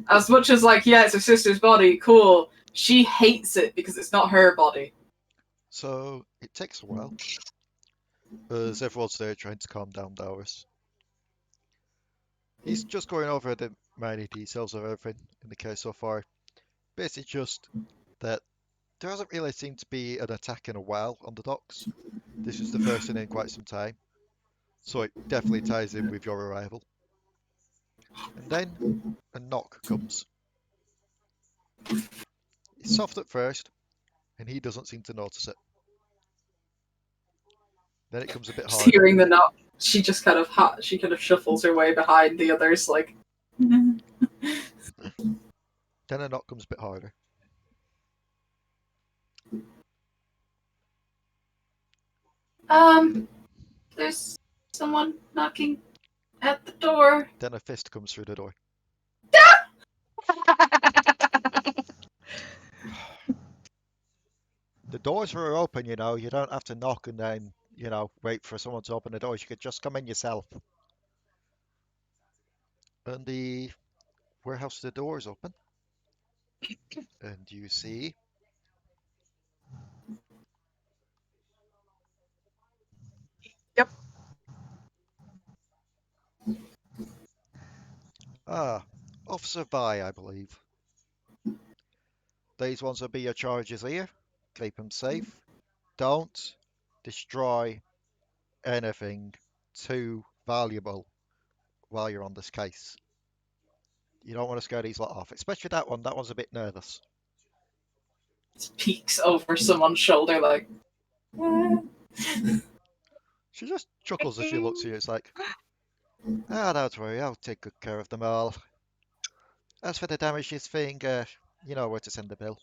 as much as, like, yeah, it's her sister's body, cool. She hates it because it's not her body. So it takes a while, as everyone's there trying to calm down Delris. He's just going over the minor details of everything in the case so far. Basically just that there hasn't really seemed to be an attack in a while on the docks. This is the first in quite some time, so it definitely ties in with your arrival. And then a knock comes. It's soft at first, and he doesn't seem to notice it. Then it comes a bit Just harder. hearing the knock, she just kind of shuffles her way behind the others, like. Then a knock comes a bit harder. There's someone knocking at the door. Then a fist comes through the door. The doors were open, you know. You don't have to knock and then, you know, wait for someone to open the doors. You could just come in yourself. And the warehouse, the doors open. And you see... Yep. Officer Vi, I believe. These ones will be your charges here. Keep them safe. Don't destroy anything too valuable while you're on this case. You don't want to scare these lot off, especially that one. That one's a bit nervous. Just peeks over someone's shoulder like. She just chuckles as she looks at you. It's like, ah, don't worry, I'll take good care of them all. As for the damages thing, you know where to send the bill.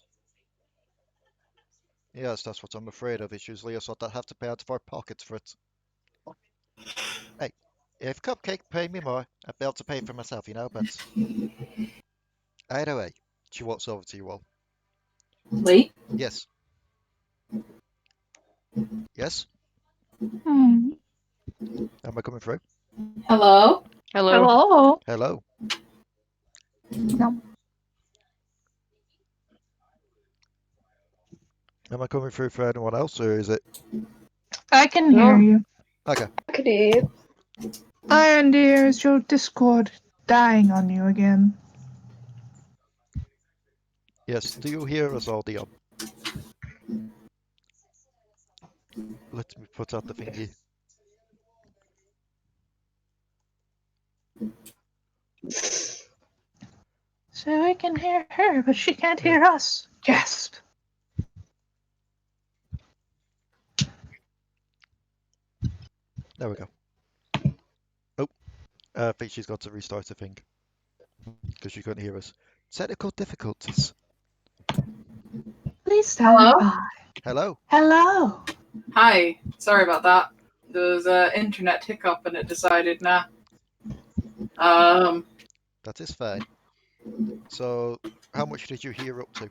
Yes, that's what I'm afraid of. It's usually us that have to pay out of our pockets for it. Hey, if Cupcake paid me more, I'd be able to pay for myself, you know, but either way, she walks over to you all. Wait. Yes. Yes? Hmm. Am I coming through? Hello? Hello. Hello. Hello? No. Am I coming through for anyone else, or is it? I can No. hear you. Okay. I could hear you. Iron dear, is your Discord dying on you again? Yes. Do you hear us all, Dion? Let me put out the thingy. So I can hear her, but she can't Yeah. hear us. Gasp. There we go. Oh, I think she's got to restart the thing because she couldn't hear us. Technical difficulties. Please stand Hello? by. Hello? Hello. Hi. Sorry about that. There was an internet hiccup and it decided, nah. That is fine. So, how much did you hear up to?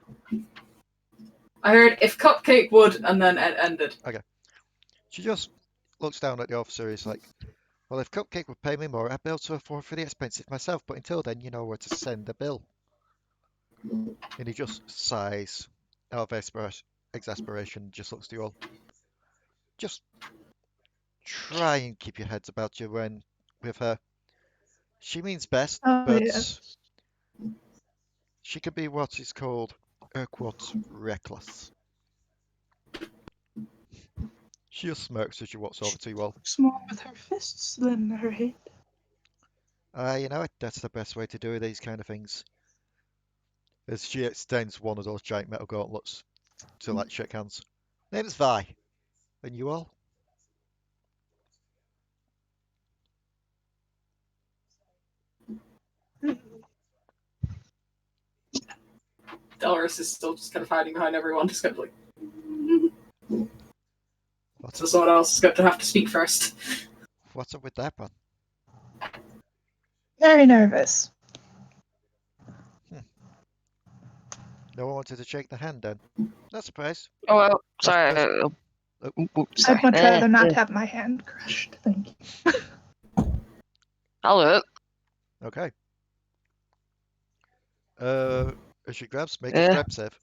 I heard if Cupcake would, and then it ended. She just looks down at the officer. He's like, well, if Cupcake would pay me more, I'd be able to afford for the expenses myself. But until then, you know where to send the bill. And he just sighs out of exasperation, just looks to you all. Just try and keep your heads about you when with her. She means best, Oh, but yes. she can be what is called reckless. She just smirks as she walks over to you all. Works more with her fists than her head. You know, that's the best way to do these kind of things. As she extends one of those giant metal gauntlets to like shake hands. Name's Vi. And you all? Delris is still just kind of hiding behind everyone, just kind of like. What's So up, someone else is going to have to speak first. what's up with that one? Very nervous. No one wanted to shake the hand then. Not surprised. Oh, well, sorry. That's- Sorry. I'd much rather not have my hand crushed. Thank you. I'll do it. Okay. As she grabs, make a strength save.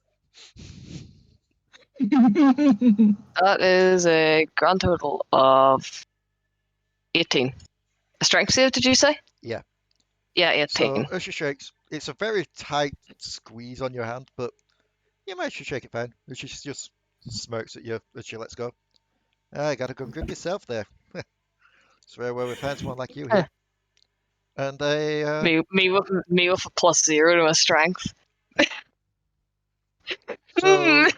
That is a grand total of 18. A strength save, did you say? Yeah. Yeah, 18. So as she shakes, it's a very tight squeeze on your hand, but you might should shake it fine. And she just smirks at you as she lets go. I gotta go grip yourself there. It's rare where we find someone like you here. And they, me with a +0 to my strength. so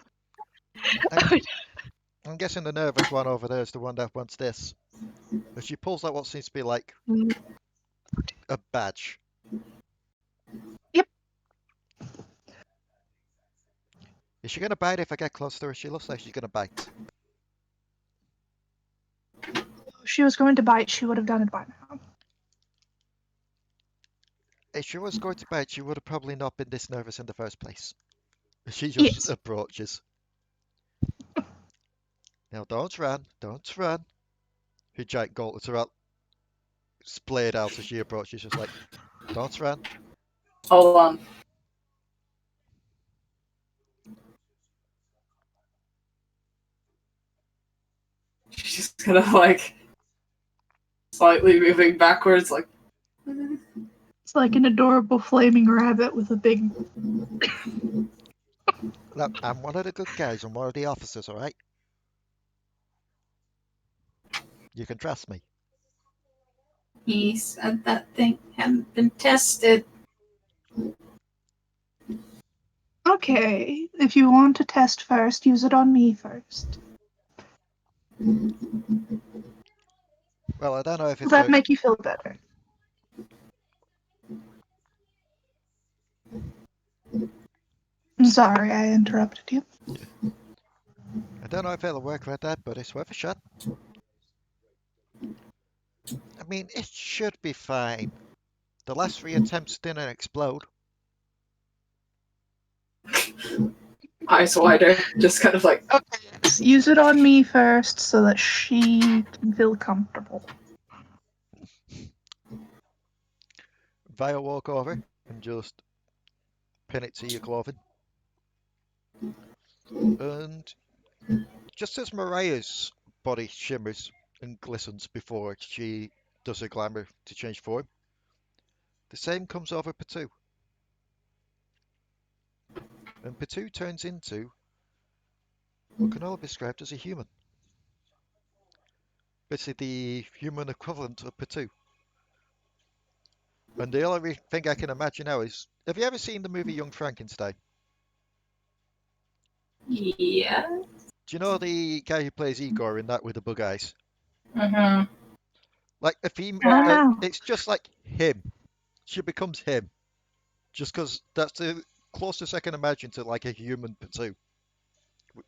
I'm guessing the nervous one over there is the one that wants this. But she pulls out what seems to be like a badge. Yep. Is she gonna bite if I get close to her? She looks like she's gonna bite. If she was going to bite, she would have done it by now. If she was going to bite, she would have probably not been this nervous in the first place. She just Yes. approaches. Now don't run, don't run. Her giant gauntlets are out, splayed out as she approaches, just like, don't run. Hold on. She's just kind of like slightly moving backwards, like. It's like an adorable flaming rabbit with a big. Look, I'm one of the good guys, I'm one of the officers, alright? You can trust me. He said that thing hadn't been tested. Okay, if you want to test first, use it on me first. Well, I don't know if Will it's that going. make you feel better? I'm sorry I interrupted you. I don't know if it'll work like that, but it's worth a shot. I mean, it should be fine. The last 3 attempts didn't explode. Eyes wider, just kind of like, Okay, yes, use it on me first so that she can feel comfortable. Via walk over and just pin it to your clothing. And just as Mariah's body shimmers and glistens before she does her glamour to change form, the same comes over Potoo. And Potoo turns into what can only be described as a human. Basically the human equivalent of Potoo. And the only thing I can imagine now is, have you ever seen the movie Young Frankenstein? yeah. Do you know the guy who plays Igor in that with the bug eyes? Mm-hmm. Like Wow. it's just like him. She becomes him, just because that's the closest I can imagine to like a human Potoo,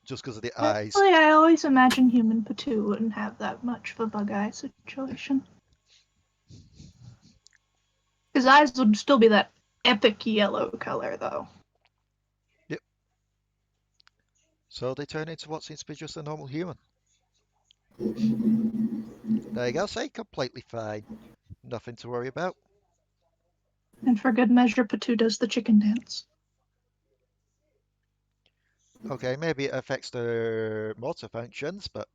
just because of the eyes. Actually, I always imagine human Potoo wouldn't have that much of a bug eye situation. His eyes would still be that epic yellow color, though. Yep. So they turn into what seems to be just a normal human. There you go. Say completely fine. Nothing to worry about. And for good measure, Potoo does the chicken dance. Okay, maybe it affects their motor functions, but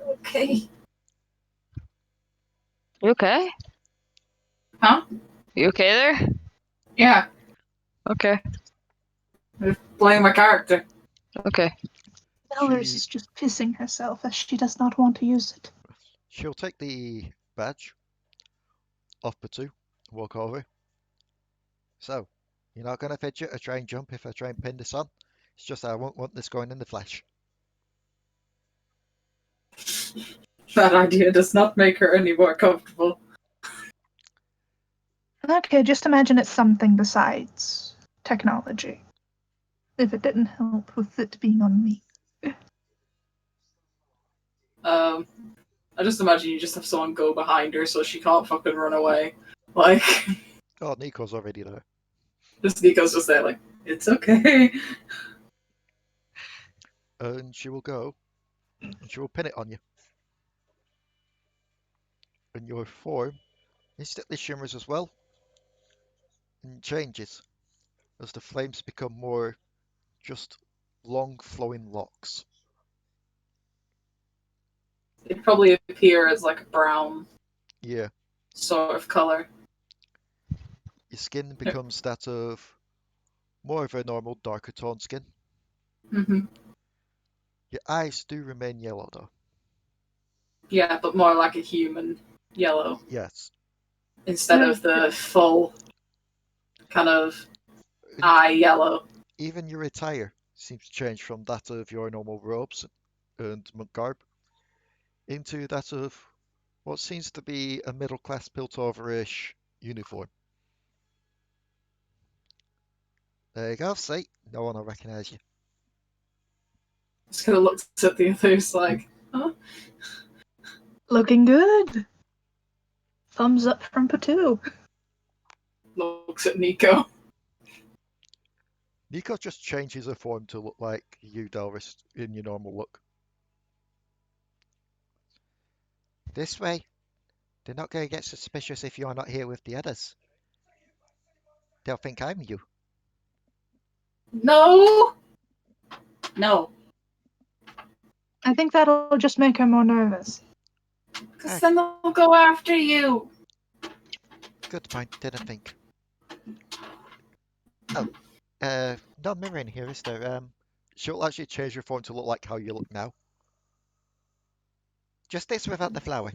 Okay. You okay? Huh? You okay there? Yeah. Okay. I'm playing my character. Okay. Delris she is just pissing herself as she does not want to use it. she'll take the badge off Potoo, walk over. So, you're not gonna fidget or try and jump if I try and pin this on. It's just I won't want this going in the flesh. That idea does not make her any more comfortable. Okay, just imagine it's something besides technology. If it didn't help with it being on me. I just imagine you just have someone go behind her so she can't fucking run away. Like, Oh, Nico's already there. just Nico's just there, like, it's okay. And she will go and she will pin it on you. And your form instantly shimmers as well and changes as the flames become more just long flowing locks. It probably appear as like a brown Yeah, sort of color. your skin becomes that of more of a normal darker tone skin. Mm-hmm. Your eyes do remain yellow though. Yeah, but more like a human yellow Yes. instead of the full kind of And eye yellow. even your attire seems to change from that of your normal robes and monk garb into that of what seems to be a middle class Piltover-ish uniform. There you go, see? No one will recognise you. Just kind of looks at the others like, huh? Looking good. Thumbs up from Potoo. Looks at Nico. Nico just changes her form to look like you, Delris, in your normal look. This way. They're not going to get suspicious if you're not here with the others. They'll think I'm you. No! No. I think that'll just make her more nervous. Because then they'll go after you. Good point, didn't think. Oh, no mirror in here, is there? she'll actually change your form to look like how you look now. Just this without the flower.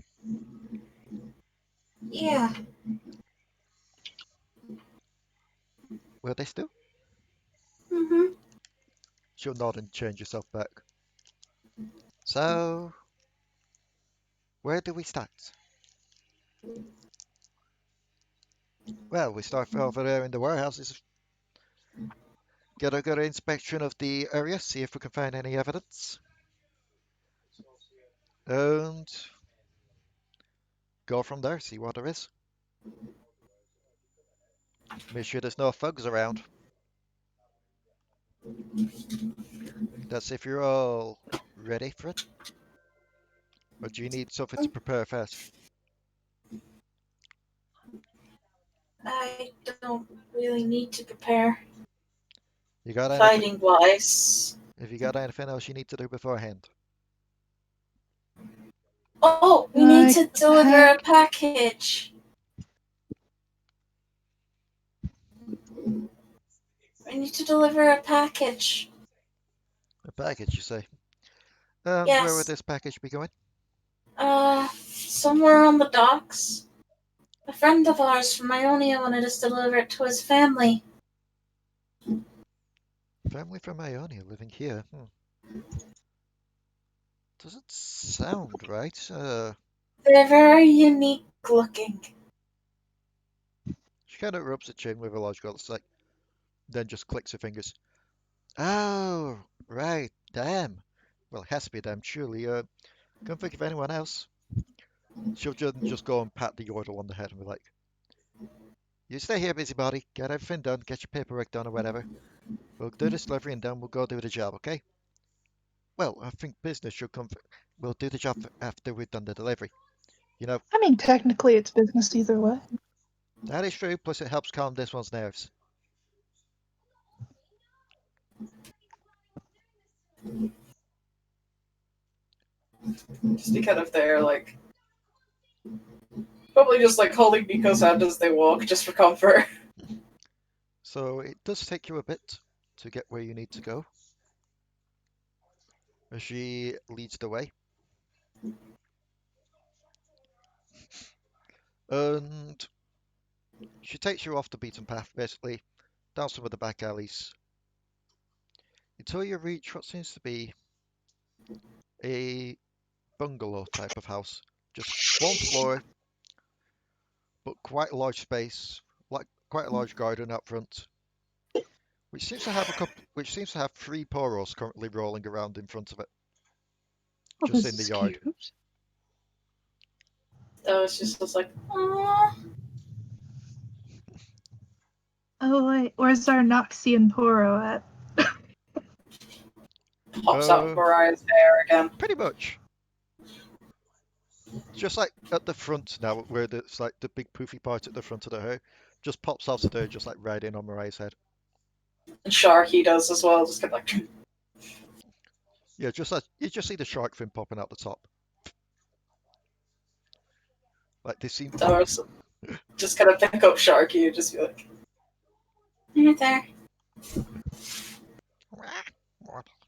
Yeah. Will this do? Mm-hmm. She'll nod and change herself back. So, where do we start? Well, we start over there in the warehouses. Get a good inspection of the area, see if we can find any evidence. And go from there, see what there is. Make sure there's no thugs around. That's if you're all ready for it. Or do you need something to prepare first? I don't really need to prepare You got anything? fighting wise. Have you got anything else you need to do beforehand? Oh, we need to Like deliver a package. I need to deliver a package. A package, you say? And Yes. where would this package be going? Somewhere on the docks. A friend of ours from Ionia wanted us to deliver it to his family. Family from Ionia living here. Doesn't sound right. They're very unique looking. She kind of rubs her chin with a large girl, like, then just clicks her fingers. Oh, right, damn. Well, it has to be them, surely. Can't think of anyone else. She'll just go and pat the Yordle on the head and be like, you stay here, busybody. Get everything done, get your paperwork done or whatever. We'll do this delivery and then we'll go do the job, okay? Well, I think business should come. We'll do the job after we've done the delivery. You know, I mean, technically, it's business either way. that is true, plus it helps calm this one's nerves. Just be kind of there, like, probably just like holding Nico's hand as they walk, just for comfort. So it does take you a bit to get where you need to go. As she leads the way. And she takes you off the beaten path, basically, down some of the back alleys, until you reach what seems to be a bungalow type of house. Just one floor, but quite a large space, like quite a large garden out front, which seems to have three poros currently rolling around in front of it, Oh, just this in the is yard. cute. So it's just like, aww. Oh wait, where's our Noxian Poro at? Pops out Mariah's hair again. Pretty much. Just like at the front now, where it's like the big poofy part at the front of the hair, just pops out of there, just like right in on Mariah's head. And Sharky does as well, just kind of like. Yeah, just like you just see the shark fin popping out the top. Like they seem. Just kind of pick up Sharky and just be like, "You're there."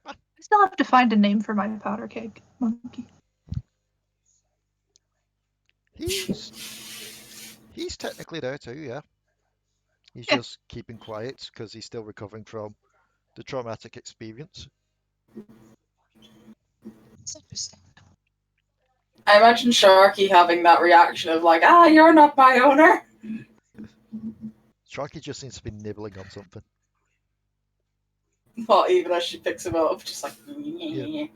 I still have to find a name for my powder keg monkey. He's technically there too, yeah. He's just keeping quiet because he's still recovering from the traumatic experience. It's interesting. I imagine Sharky having that reaction of like, you're not my owner. Sharky just seems to be nibbling on something. Well, even as she picks him up, just like, yeah.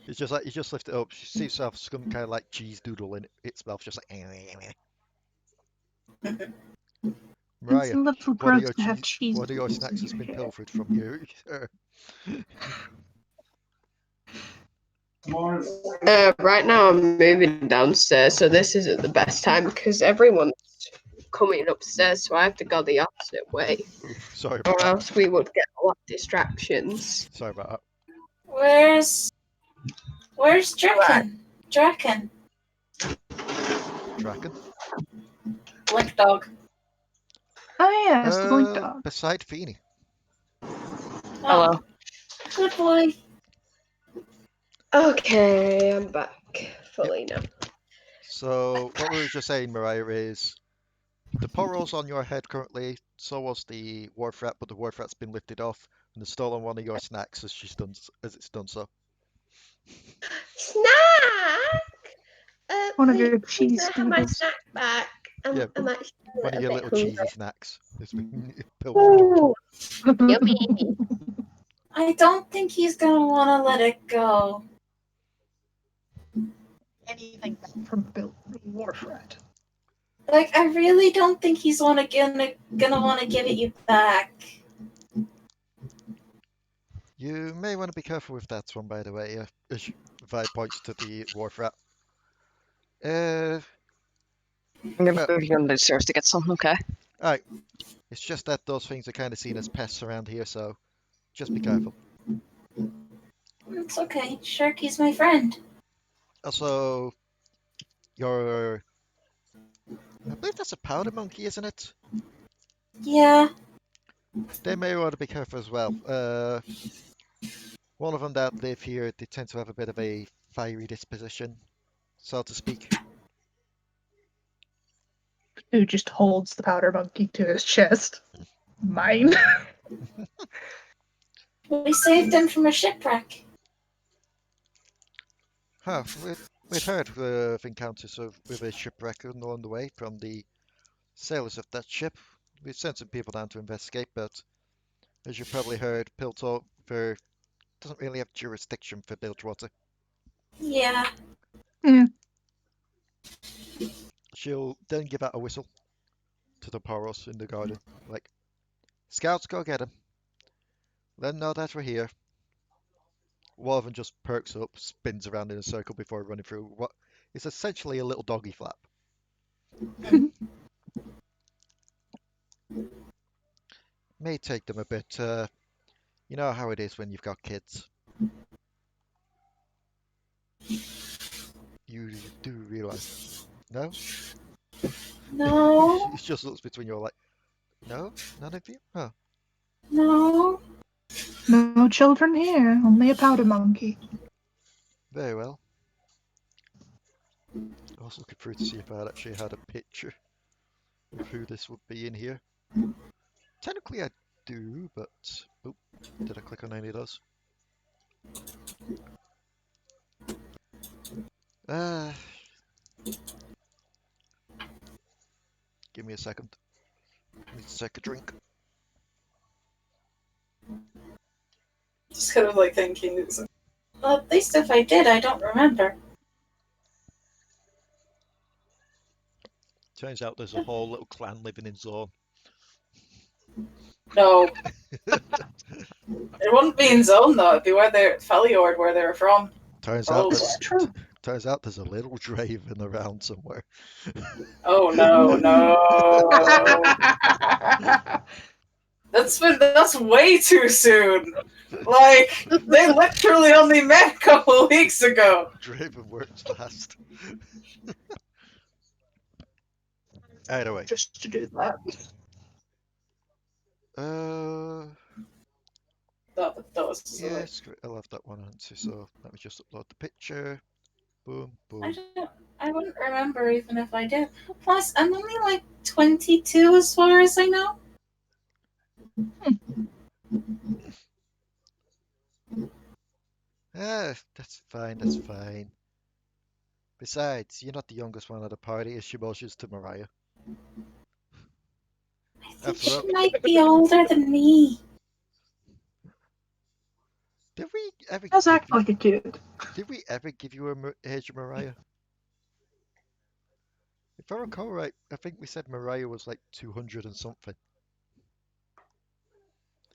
It's just like, you just lift it up, she seems to have some kind of like cheese doodle in its mouth, just like, Mariah, It's a little gross to have cheese. what are your snacks that's been pilfered from you? Right now I'm moving downstairs, so this isn't the best time because everyone's coming upstairs, so I have to go the opposite way. Oof, sorry about or that. else we would get a lot of distractions. Sorry about that. Where's Draken? Draken. Blink dog. Oh yeah, it's the blink dog. Beside Phoenyrie. Hello. Good boy. Okay, I'm back fully now. So what we were just saying, Mariah, is the portal's on your head currently. So was the wharf rat, but the wharf rat's been lifted off and has stolen one of your snacks as it's done so. Snack! One of your Please, cheese can I have my doodles. snack back? I'm Yeah, actually a one of little your bit little hungry. cheesy snacks has been pilfered. Ooh, yummy. I don't think he's gonna want to let it go. Anything back from Bill Warfred. Like, I really don't think he's gonna want to give it you back. You may want to be careful with that one, by the way, as Vi points to the wharf rat. Uh, I'm Well- going downstairs to get something, okay? alright. It's just that those things are kind of seen as pests around here, so just be careful. It's okay. Sharky's my friend. Also, your... I believe that's a powder monkey, isn't it? Yeah. They may want to be careful as well. One of them that live here, they tend to have a bit of a fiery disposition, so to speak. Who just holds the powder monkey to his chest. Mine. We saved him from a shipwreck. Huh, we'd heard of encounters with a shipwreck along the way from the sailors of that ship. We sent some people down to investigate, but as you probably heard, Piltover doesn't really have jurisdiction for Bilgewater. Yeah. She'll then give out a whistle to the Poros in the garden, like, "Scouts, go get him. Let them know that we're here." One of them just perks up, spins around in a circle before running through what is essentially a little doggy flap. May take them a bit, you know how it is when you've got kids. You do realize. No? No. It just looks between you all like, no? None of you? Huh. No. No children here, only a powder monkey. Very well. I was looking through to see if I actually had a picture of who this would be in here. Technically I do, but... Oh, did I click on any of those? Give me a second. Need to take a drink. Just kind of like thinking. Well, at least if I did, I don't remember. Turns out there's a whole little clan living in Zorn. No. It wouldn't be in Zone though. It'd be where they're Feliord, where they were from. Turns Oh, out It's true. turns out there's a little Draven around somewhere. Oh no, no. That's way too soon. Like, they literally only met a couple weeks ago. Draven works last. Either way. Just to do that. That was Yeah, I'll have that one answer, so let me just upload the picture. Boom, boom. I wouldn't remember even if I did. Plus, I'm only like 22 as far as I know. That's fine, that's fine. Besides, you're not the youngest one at the party, as she motions to Mariah. I think After she all- might be older than me. Did we ever Does give act you, like a kid. did we ever give you a age of Mariah? If I recall right, I think we said Mariah was like 200 and something.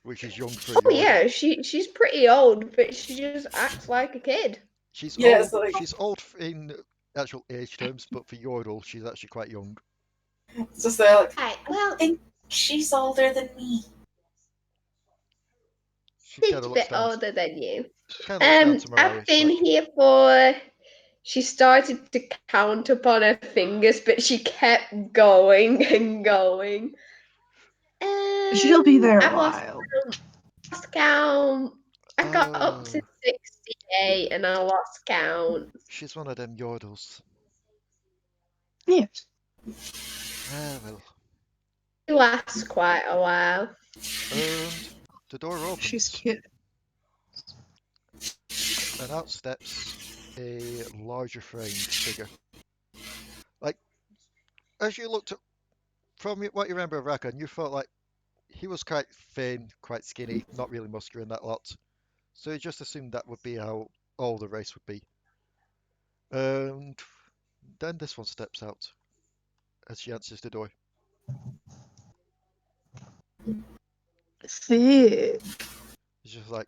Which is young for Oh your... yeah, she's pretty old, but she just acts like a kid. She's Yeah, old. it's like- She's old in actual age terms, but for Yordle, she's actually quite young. It's just like, Right, I well, think she's older than me. She she's kind a of looks bit down. older than you. Kind of looks down to Mariah. I've been here for. She started to count upon her fingers, but she kept going and going. She'll be there a I've lost while. count. I got up to Oh, 68 and I lost count. she's one of them Yordles. Yes. Ah, well. It lasts quite a while. And the door She's opens, cute. and out steps a larger framed figure. Like, as you looked at, from what you remember of Rakan, you felt like he was quite thin, quite skinny, not really muscular in that lot. So you just assumed that would be how all the race would be. And then this one steps out as she answers the door. Sick. It's just like,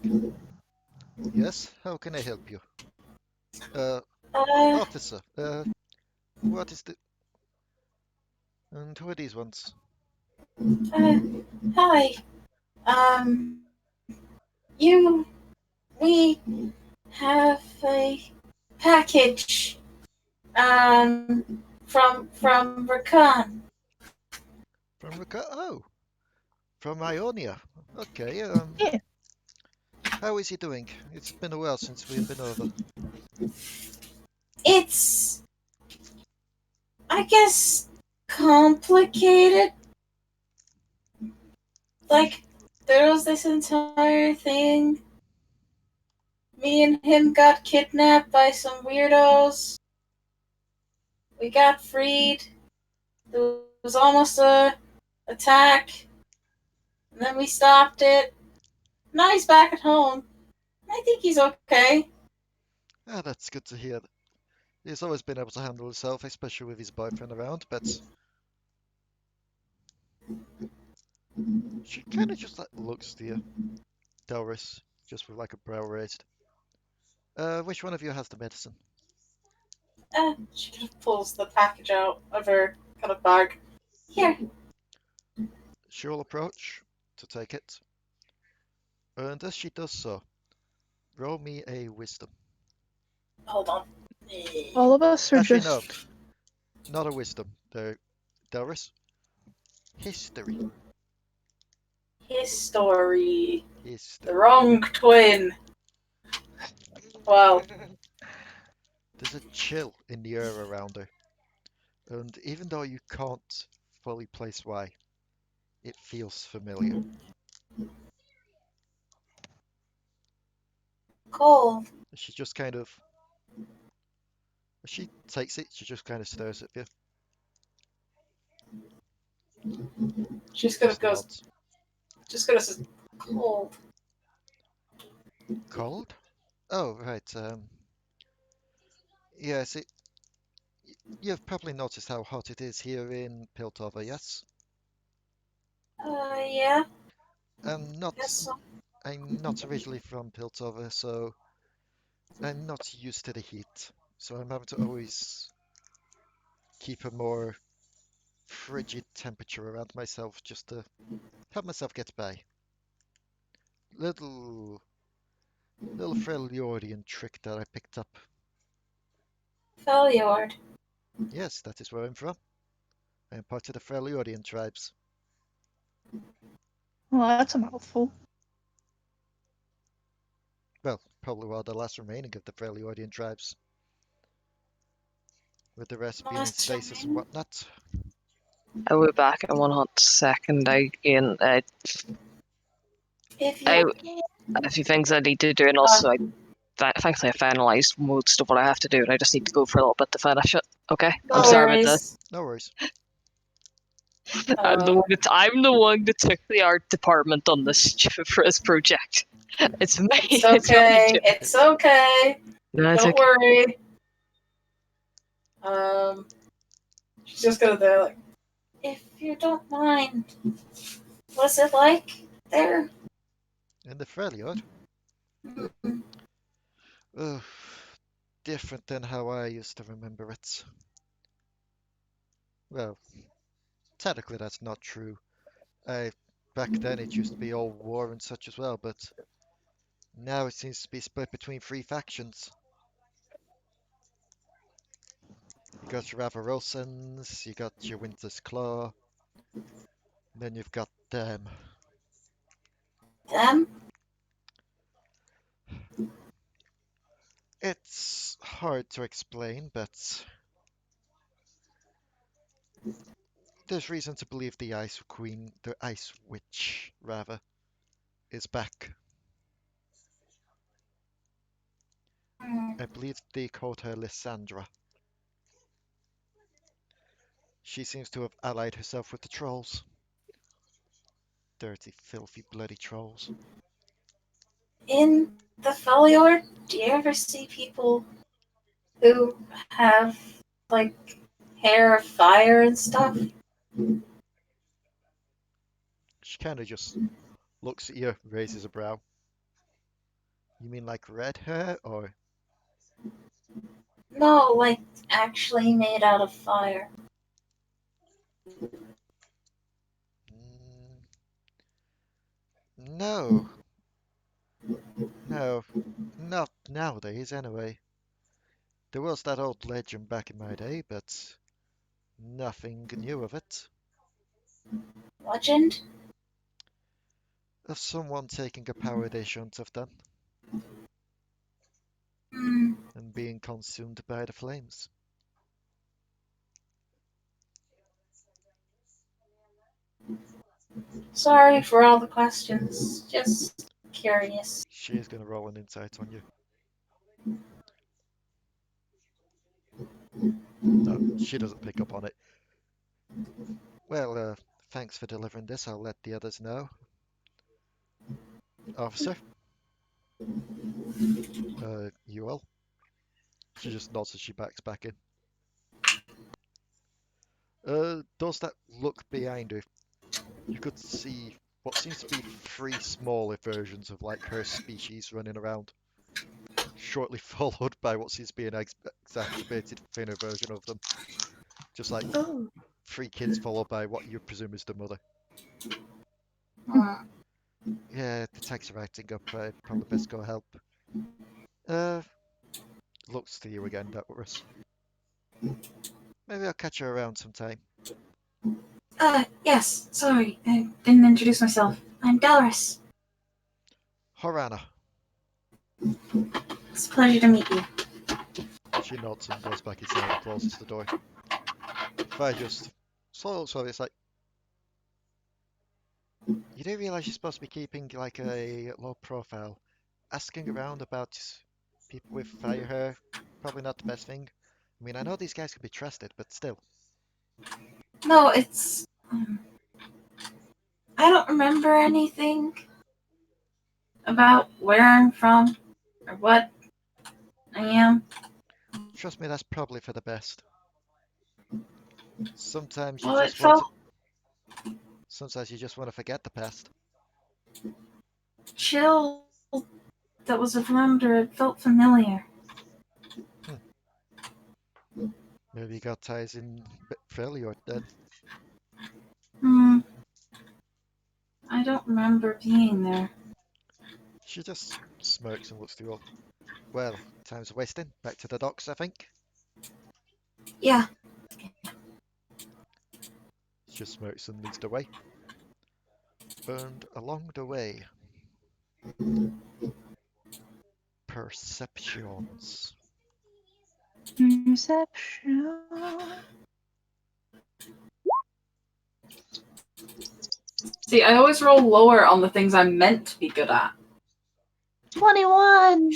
yes, how can I help you? Uh, Uh, officer, what is the... And who are these ones? uh, hi. You, we have a package, from Rakan. From Raka? Oh, from Ionia. Okay, Yeah. how is he doing? It's been a while since we've been over. It's, I guess, complicated. Like, there was this entire thing. Me and him got kidnapped by some weirdos. We got freed. There was almost a attack. And then we stopped it. Now he's back at home. I think he's okay. Ah, that's good to hear. He's always been able to handle himself, especially with his boyfriend around, but she kind of just like looks to you, Delris, just with like a brow raised. Which one of you has the medicine? She kind of pulls the package out of her kind of bag. Here. She'll approach to take it, and as she does so, roll me a wisdom. Hold on. All of us are Actually, just. no, not a wisdom. Delris, history, His story. The history. wrong twin. Well, There's a chill in the air around her, and even though you can't fully place why, it feels familiar. cool. She just kind of, as she takes it, she just kind of stares at you, Just gonna just go. nods. Just gonna say cold. Cold? Oh, right. Yes, you've probably noticed how hot it is here in Piltover, yes? Yeah. I'm not, Guess so. I'm not originally from Piltover, so I'm not used to the heat. So I'm having to always keep a more frigid temperature around myself just to help myself get by. Little, little Freljordian trick that I picked up. Felyord. Yes, that is where I'm from. I am part of the Freljordian tribes. Well, that's a mouthful. Well, probably one of the last remaining of the Freljordian tribes. With the rest being in Last stasis and remaining? whatnot. I'll be back in one hot second. Again, If I you. a few things I need to do, and also thankfully I finalized most of what I have to do, and I just need to go for a little bit to finish it. Okay, I'm No sorry about worries. No worries. that. I'm the one that took the art department on this for this project. It's me. It's It's me. okay. It's okay. No, it's Don't okay. worry. She's just gonna do like, if you don't mind, what's it like there? In the Freljord? Ugh, different than how I used to remember it. Well, technically that's not true. Back then it used to be all war and such as well, but now it seems to be split between three factions. You got your Avarosans, you got your Winter's Claw, then you've got them. Them? It's hard to explain, but there's reason to believe the Ice Queen, the Ice Witch, rather, is back. I believe they called her Lysandra. She seems to have allied herself with the trolls. Dirty, filthy, bloody trolls. In the Felior, do you ever see people who have, like, hair of fire and stuff? She kind of just looks at you, raises a brow. You mean like red hair, or? No, like, actually made out of fire. Mm, no. No. Not nowadays, anyway. There was that old legend back in my day, but nothing new of it. Legend? Of someone taking a power they shouldn't have done Hmm. and being consumed by the flames. Sorry for all the questions. Just curious. She is going to roll an insight on you. No, she doesn't pick up on it. Well, thanks for delivering this. I'll let the others know. Officer? You all? She just nods as she backs back in. Does that look behind her? You could see what seems to be three smaller versions of like her species running around, shortly followed by what seems to be an exacerbated, thinner version of them. Just like Oh. three kids followed by what you presume is the mother. Hmm. Yeah, the texts are acting up. Probably best go help. Uh, looks to you again, Delris. Maybe I'll catch her around sometime. Yes. Sorry, I didn't introduce myself. I'm Delris. Ranna. It's a pleasure to meet you. She nods and goes back inside and closes the door. If I just so it's like you do realize you're supposed to be keeping like a low profile. Asking around about people with fire hair, probably not the best thing. I mean, I know these guys can be trusted, but still. No, it's. I don't remember anything about where I'm from or what I am. Trust me, that's probably for the best. Sometimes you Well, it just want to. felt Sometimes you just want to forget the past. chill. That was around her. It felt familiar. Maybe you got ties in Failure then. I don't remember being there. She just smirks and looks to you all. Well, time's wasting. Back to the docks, I think. Yeah. She just smirks and leads the way. And along the way, perceptions. Perception. See, I always roll lower on the things I'm meant to be good at. 21.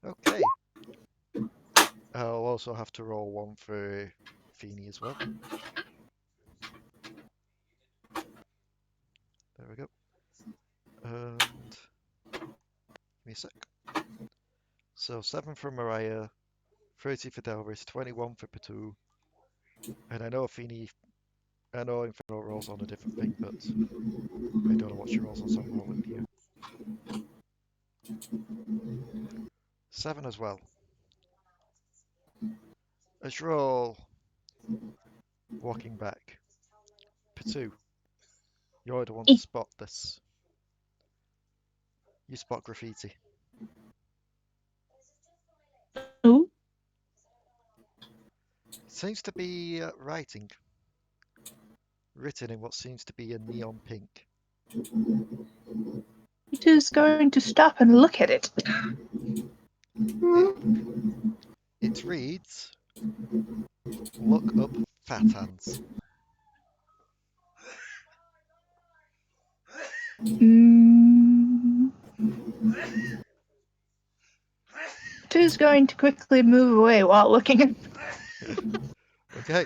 Okay. I'll also have to roll one for Phoenyrie as well. There we go. And give me a sec. So 7 for Mariah, 30 for Delris, 21 for Potoo. And I know Inferno rolls on a different thing, but I don't know what she rolls on, so I'm rolling here. 7 as well. As you're all walking back, Potoo, you're the one to spot this. You spot graffiti. Oh, It seems to be writing, written in what seems to be a neon pink. it is going to stop and look at it. It reads, look up fat hands. Two's going to quickly move away while looking at. Okay.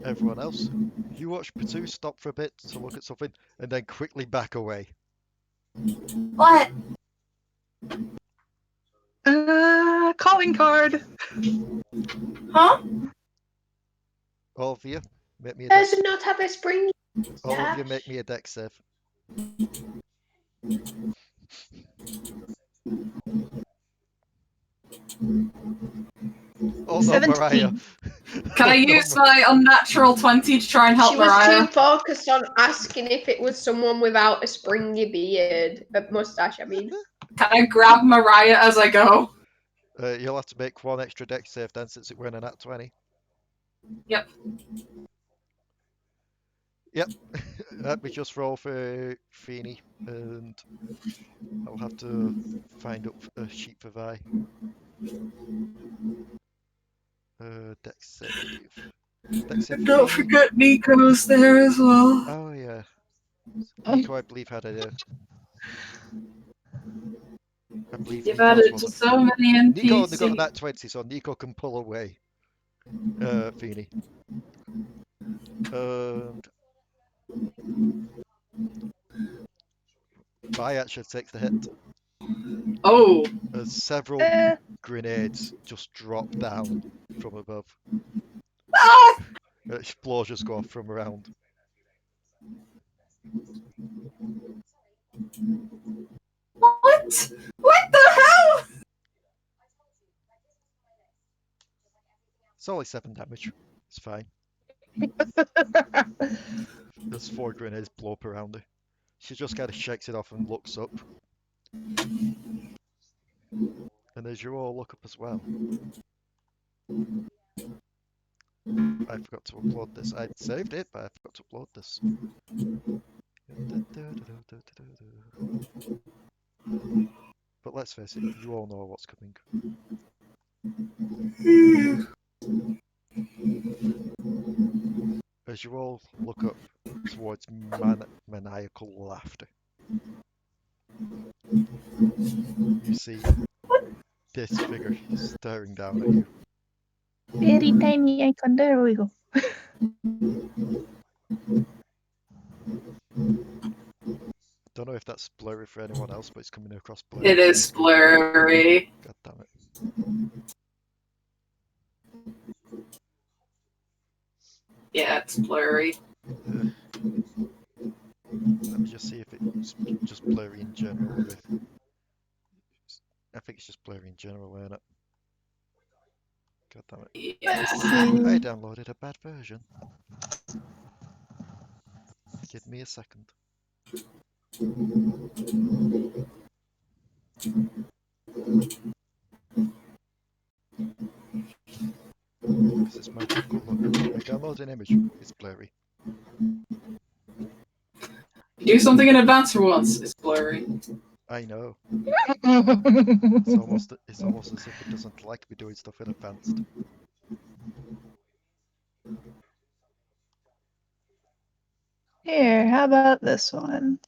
Everyone else, you watch Potoo stop for a bit to look at something and then quickly back away. What? Calling card. Huh? All of you, make me a Does dex. it not have a spring? All of Yeah. you make me a dex save. Oh no, 17. Mariah. Can I Oh, no, use my unnatural 20 to try and help She was Mariah? too focused on asking if it was someone without a springy beard, a mustache. I mean, Can I grab Mariah as I go? You'll have to make one extra dex save then since we're in a nat 20. Yep. Yep. Let me just roll for Phoenyrie and I'll have to find up a sheet for Vi. Dex save. Dex save Don't for forget Nico's there as well. Oh yeah. Nico, I believe had a. I believe You've Nico's added was to a. so many Nico only got a NPCs. nat 20, so Nico can pull away. Phoenyrie. And Vi actually takes the hit Oh. as several grenades just drop down from above. Ah! Explosions go off from around. What? What the hell? It's only 7 damage. It's fine. There's 4 grenades blow up around her. She just kind of shakes it off and looks up. And as you all look up as well, I forgot to upload this. I saved it, but I forgot to upload this. But let's face it, you all know what's coming. As you all look up towards maniacal laughter, you see this figure staring down at you. Very tiny icon. There we go. Don't know if that's blurry for anyone else, but it's coming across blurry. It is blurry. God damn it. Yeah, it's blurry. Let me just see if it's just blurry in general. I think it's just blurry in general, isn't it? God damn it. Yes. I downloaded a bad version. Give me a second. Because it's my difficult look. I download an image, it's blurry. Do something in advance for once. It's blurry. I know. It's almost as if it doesn't like me doing stuff in advanced. Here, how about this one?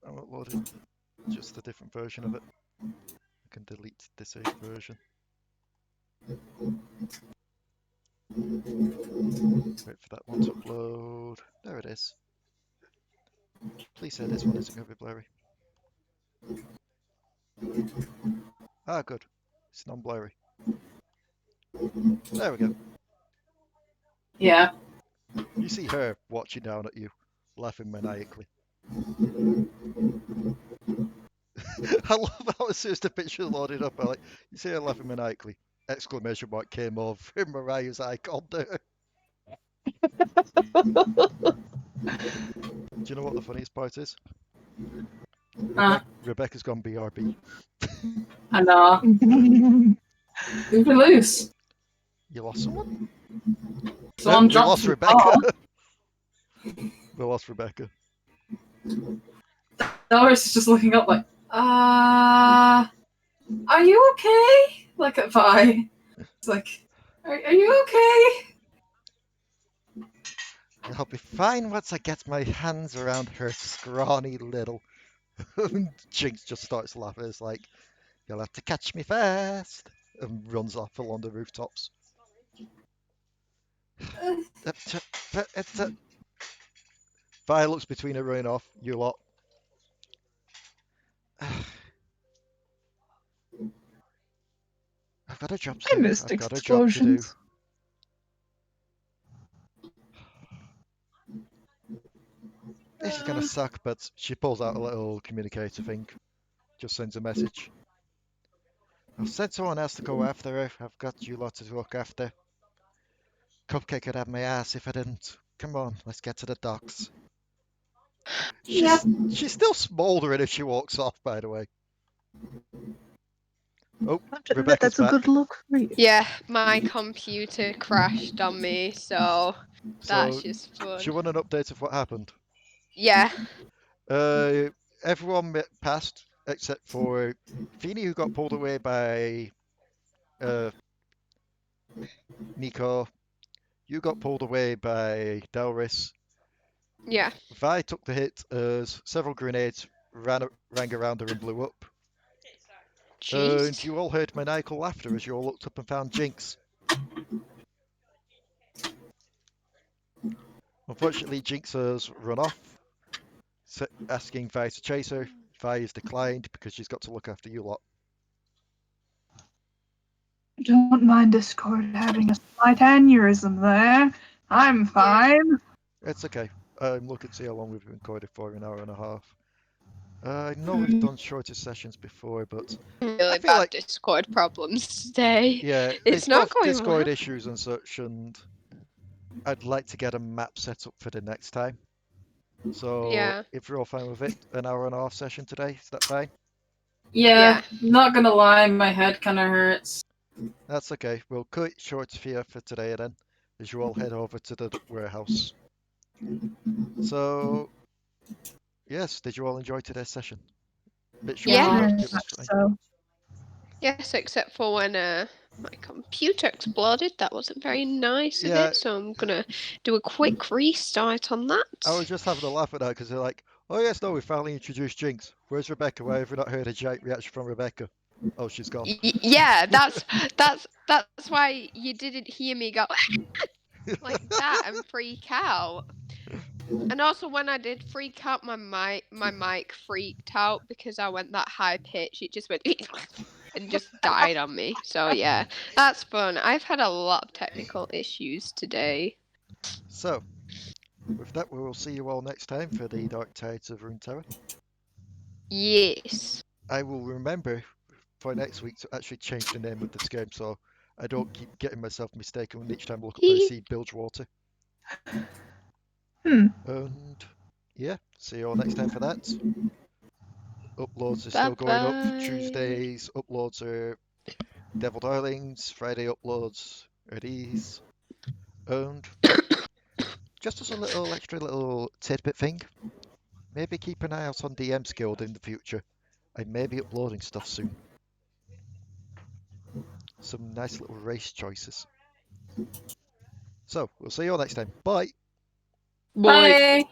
I'm uploading just a different version of it. I can delete this version. Wait for that one to upload. There it is. Please say this one isn't going to be blurry. Ah, good. It's non-blurry. There we go. Yeah. You see her watching down at you, laughing maniacally. I love how as soon as the picture loaded up, I like, you see her laughing maniacally. Exclamation mark came over Mariah's icon there. Do you know what the funniest part is? Rebecca's gone BRB. I know. Who we lose? You lost someone? Someone we dropped lost some Rebecca. bomb. We lost Rebecca. Delris is just looking up like, Are you okay? Like at Vi. It's like, are you okay? I'll be fine once I get my hands around her scrawny little. Jinx just starts laughing. It's like, you'll have to catch me fast, and runs off along the rooftops. Vi looks between her running off. You lot. I've got a job to I do. missed I've got a job to do. explosions. This is gonna suck, but she pulls out a little communicator thing. Just sends a message. I'll send someone else to go after her. I've got you lot to look after. Cupcake could have my ass if I didn't. Come on, let's get to the docks. Yep. She's still smouldering as she walks off, by the way. Oh, I have to admit, Rebecca's that's a back. good look for you. Yeah, my computer crashed on me, so that's So, just do fun. you want an update of what happened? Yeah. Everyone passed except for Phoenyrie, who got pulled away by Nico. You got pulled away by Delris. Yeah. Vi took the hit as several grenades rang around her and blew up. And Jeez. you all heard maniacal laughter as you all looked up and found Jinx. Unfortunately, Jinx has run off, asking Vi to chase her. Vi has declined because she's got to look after you lot. Don't mind Discord having a slight aneurysm there. I'm fine. It's okay. I'm looking to see how long we've been recording for, an hour and a half. I know we've done shorter sessions before, but Really feel bad like- Discord problems today. yeah, It's not both going Discord well. issues and such, and I'd like to get a map set up for the next time. So Yeah. if you're all fine with it, an hour and a half session today, is that fine? Yeah, not gonna lie, my head kind of hurts. That's okay. We'll cut it short here for today then, as you all head over to the warehouse. So, yes, did you all enjoy today's session? Bit short, Yeah. but Very it was much fine. so. Yes, except for when my computer exploded. That wasn't very nice of Yeah. it, so I'm gonna do a quick restart on that. I was just having a laugh at that because they're like, oh yes, no, we finally introduced Jinx. Where's Rebecca? Why have we not heard a giant reaction from Rebecca? Oh, she's gone. Yeah, that's why you didn't hear me go like that and freak out. And also when I did freak out, my mic freaked out because I went that high pitch. It just went and just died on me. So yeah, that's fun. I've had a lot of technical issues today. So, with that, we will see you all next time for the Dark Tides of Runeterra. Yes. I will remember for next week to actually change the name of this game so I don't keep getting myself mistaken each time I look up and see Bilgewater. And yeah, see you all next time for that. Uploads are still going up. Bye-bye. Tuesdays uploads are Devil Darlings. Friday uploads are these. And just as a little extra little tidbit thing, maybe keep an eye out on DM's Guild in the future. I may be uploading stuff soon. Some nice little race choices. So, we'll see you all next time. Bye! Bye. Bye.